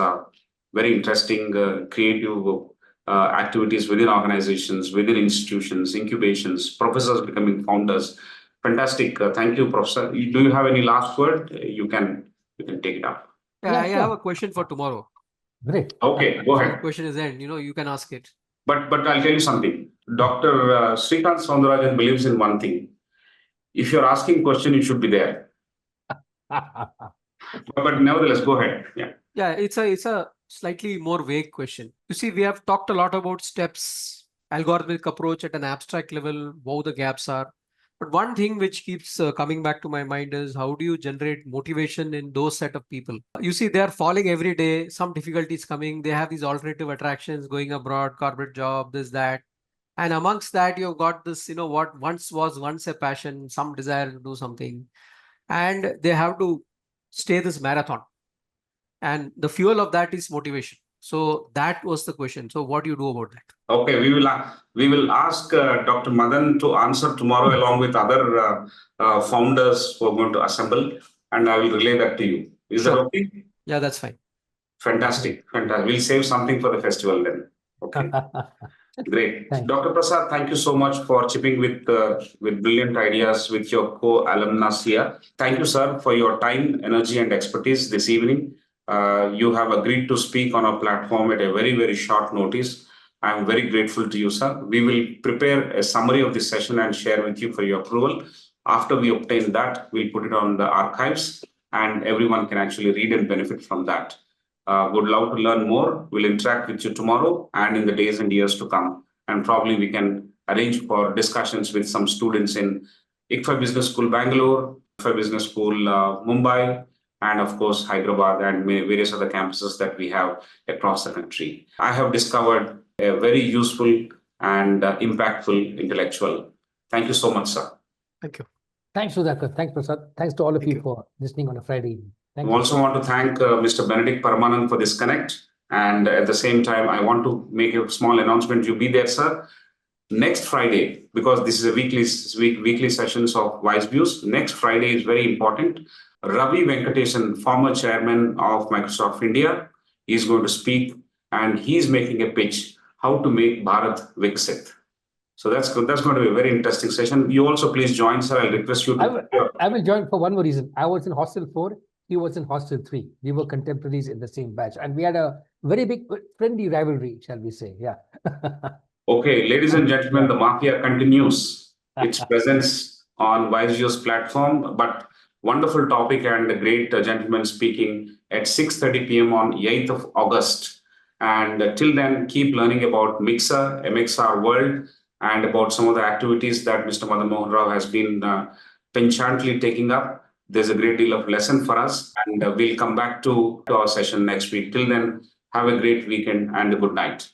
very interesting creative activities within organizations, within institutions, incubations, professors becoming founders. Fantastic. Thank you, Professor. Do you have any last word? You can take it up. Yeah, I have a question for tomorrow. Great. Okay, go ahead. The question is end. You can ask it. But I'll tell you something. Dr. Srikanth Soundarajan believes in one thing. If you're asking question, you should be there. But nevertheless, go ahead. Yeah. Yeah, it's a slightly more vague question. You see, we have talked a lot about steps, algorithmic approach at an abstract level, how the gaps are. But one thing which keeps coming back to my mind is how do you generate motivation in those set of people? You see, they are falling every day, some difficulties coming, they have these alternative attractions, going abroad, corporate job, this, that. And amongst that, you've got this, what once was a passion, some desire to do something. And they have to stay this marathon. And the fuel of that is motivation. So that was the question. So what do you do about that? Okay, we will ask Dr. Madan to answer tomorrow along with other founders who are going to assemble, and I will relay that to you. Is that okay? Yeah, that's fine. Fantastic. We'll save something for the festival then. Okay. Great. Dr. Prasad, thank you so much for chipping with brilliant ideas with your co-alumnus here. Thank you, sir, for your time, energy, and expertise this evening. You have agreed to speak on our platform at a very, very short notice. I'm very grateful to you, sir. We will prepare a summary of this session and share with you for your approval. After we obtain that, we'll put it on the archives, and everyone can actually read and benefit from that. Would love to learn more. We'll interact with you tomorrow and in the days and years to come. And probably we can arrange for discussions with some students in ICFAI Business School, Bangalore, ICFAI Business School, Mumbai, and of course, Hyderabad and various other campuses that we have across the country. I have discovered a very useful and impactful intellectual. Thank you so much, sir. Thank you. Thanks, Sudhakar. Thanks, Prasad. Thanks to all of you for listening on a Friday evening. I also want to thank Mr. Benedict Paramanand for this connect. And at the same time, I want to make a small announcement. You be there, sir. Next Friday, because this is a weekly sessions of WiseViews, next Friday is very important. Ravi Venkatesan, former chairman of Microsoft India, is going to speak, and he's making a pitch how to make Bharat Viksit. So that's good. That's going to be a very interesting session. You also please join, sir. I'll request you to. I will join for one more reason. I was in Hostel 4. He was in Hostel 3. We were contemporaries in the same batch, and we had a very big friendly rivalry, shall we say? Yeah. Okay, ladies and gentlemen, the Mafia continues its presence on WiseViews platform, but wonderful topic and a great gentleman speaking at 6:30 p.m. on 8th of August. And till then, keep learning about Mixer, MXR.world, and about some of the activities that Mr. Madanmohan Rao has been penchantly taking up. There's a great deal of lesson for us, and we'll come back to our session next week. Till then, have a great weekend and a good night.